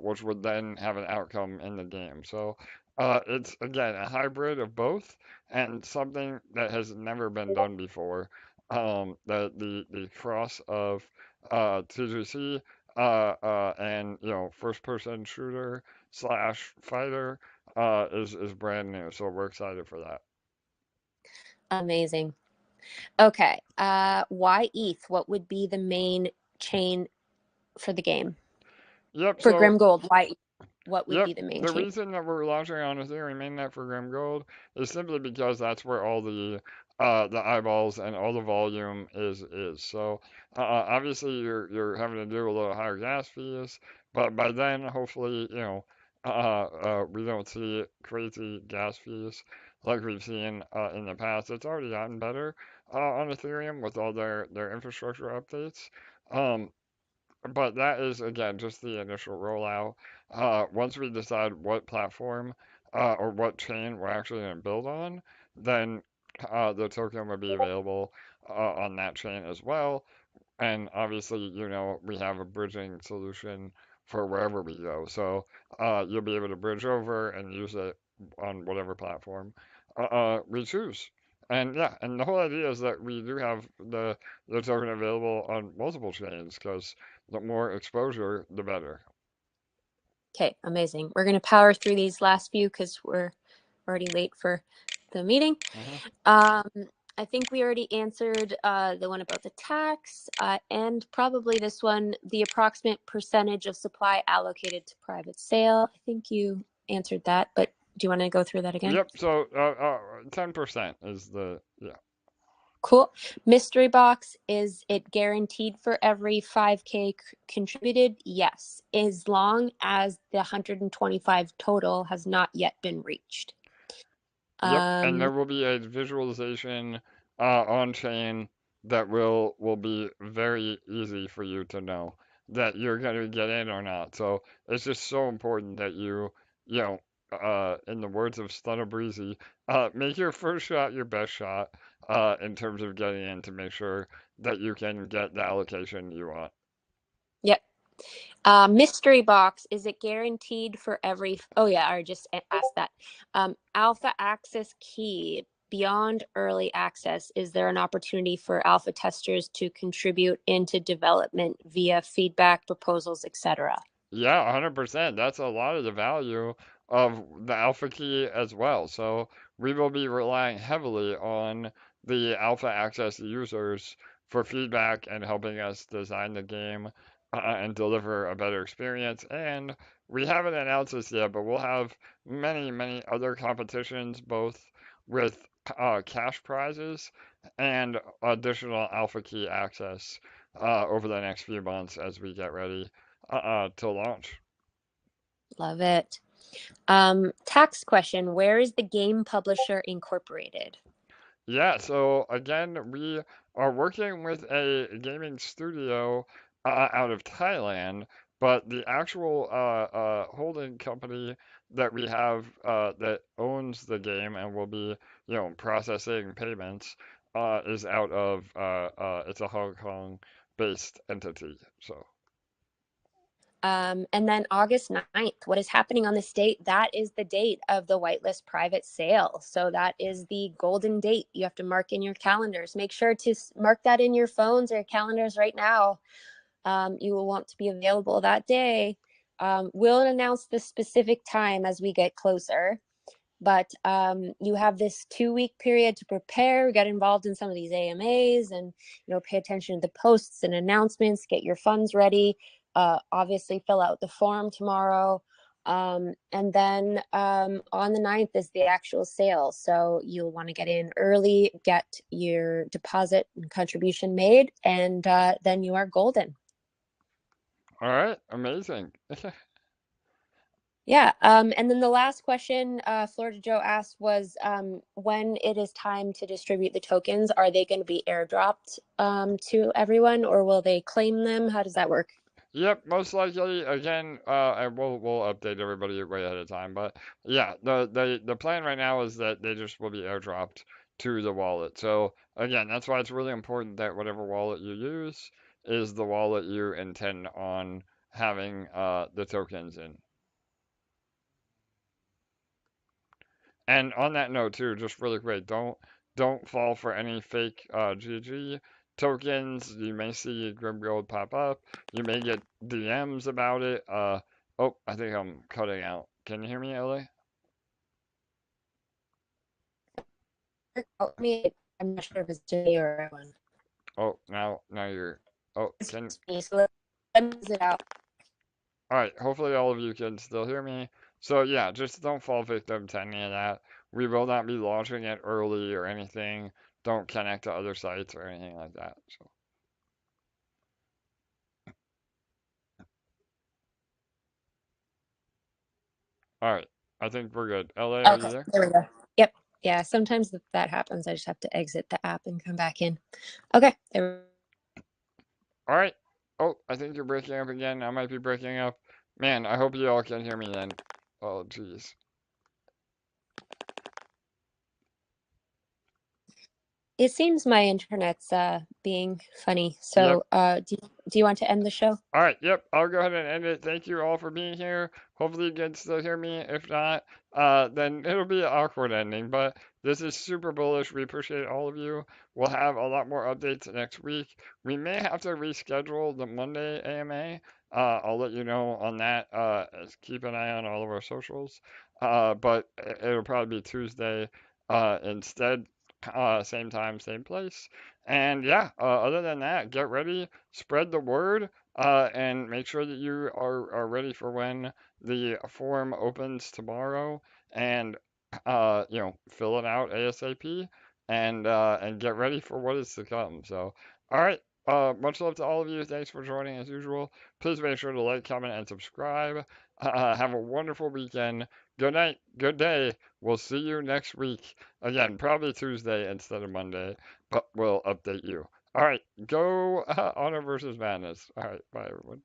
which would then have an outcome in the game. So it's again a hybrid of both, and something that has never been done before. The cross of TGC and first person shooter slash fighter is brand new. So we're excited for that. Amazing. Okay. Why ETH? What would be the main chain for the game? Yep. For So GrimGold, why ETH? What would Yep, be the main the chain? reason that we're launching on Ethereum mainnet for GrimGold is simply because that's where all the eyeballs and all the volume is. So obviously you're having to do a little higher gas fees, but by then hopefully we don't see crazy gas fees like we've seen in the past. It's already gotten better on Ethereum with all their infrastructure updates. Um, but that is again just the initial rollout. Once we decide what platform or what chain we're actually going to build on, then the token will be available on that chain as well. And obviously, we have a bridging solution for wherever we go. So you'll be able to bridge over and use it on whatever platform we choose. And yeah, and the whole idea is that we do have the token available on multiple chains because the more exposure, the better. Okay, amazing. We're going to power through these last few because we're already late for the meeting. Hmm. I think we already answered the one about the tax and probably this one, the approximate percentage of supply allocated to private sale. I think you answered that, but do you want to go through that again? Yep. So 10% is the yeah. Cool. Mystery box, is it guaranteed for every 5K contributed? Yes, as long as the 125 total has not yet been reached. Yep, and Um, there will be a visualization on chain that will be very easy for you to know that you're going to get in or not. So it's just so important that you know, in the words of Stunner Breezy, make your first shot your best shot in terms of getting in to make sure that you can get the allocation you want. yep. Mystery box, is it guaranteed for every? Oh yeah, I just asked that. Alpha access key, beyond early access, is there an opportunity for alpha testers to contribute into development via feedback, proposals, etc.? Yeah, 100%. That's a lot of the value of the alpha key as well. So we will be relying heavily on the alpha access users for feedback and helping us design the game and deliver a better experience. And we haven't announced this yet, but we'll have many, many other competitions, both with cash prizes and additional alpha key access over the next few months as we get ready to launch. Love it. Tax question, where is the game publisher incorporated? Yeah, so again, we are working with a gaming studio out of Thailand, but the actual holding company that we have that owns the game and will be, processing payments is out of it's a Hong Kong-based entity. So. And then August 9th, what is happening on this date? That is the date of the whitelist private sale. So that is the golden date. You have to mark in your calendars. Make sure to mark that in your phones or calendars right now. you will want to be available that day. We'll announce the specific time as we get closer. But you have this 2-week period to prepare, get involved in some of these AMAs, and pay attention to the posts and announcements. Get your funds ready. Obviously, fill out the form tomorrow. And then on the 9th is the actual sale. So you'll want to get in early, get your deposit and contribution made, and then you are golden. All right, amazing. Yeah. And then the last question Florida Joe asked was when it is time to distribute the tokens, are they going to be airdropped to everyone, or will they claim them? How does that work? Yep, most likely. Again, and we'll update everybody way ahead of time. But yeah, the plan right now is that they just will be airdropped to the wallet. So again, that's why it's really important that whatever wallet you use is the wallet you intend on having the tokens in. And on that note too, just really quick, don't fall for any fake GG tokens. You may see GrimGold pop up. You may get DMs about it. Oh, I think I'm cutting out. Can you hear me, Ellie? I'm not sure if it's Jay or everyone. Oh, now you're. Oh, can. It's me, so let me it out. All right. Hopefully all of you can still hear me. So yeah, just don't fall victim to any of that. We will not be launching it early or anything. Don't connect to other sites or anything like that. So. All right. I think we're good. LA, are you Okay, there? there we go. Yep. Yeah, sometimes if that happens, I just have to exit the app and come back in. Okay, there. All right. Oh, I think you're breaking up again. I might be breaking up. Man, I hope you all can hear me then. Oh, jeez. It seems my internet's being funny. Yep. So, do you want to end the show? All right. Yep. I'll go ahead and end it. Thank you all for being here. Hopefully you can still hear me. If not, then it'll be an awkward ending. But this is super bullish. We appreciate all of you. We'll have a lot more updates next week. We may have to reschedule the Monday AMA. I'll let you know on that. Keep an eye on all of our socials. But it'll probably be Tuesday instead. Same time, same place. And yeah, other than that, get ready, spread the word, and make sure that you are ready for when the form opens tomorrow, and fill it out ASAP, and get ready for what is to come. So, all right. Much love to all of you. Thanks for joining as usual. Please make sure to like, comment, and subscribe. Have a wonderful weekend. Good night. Good day. We'll see you next week. Again, probably Tuesday instead of Monday, but we'll update you. All right, go Honor versus Madness. All right, bye everyone.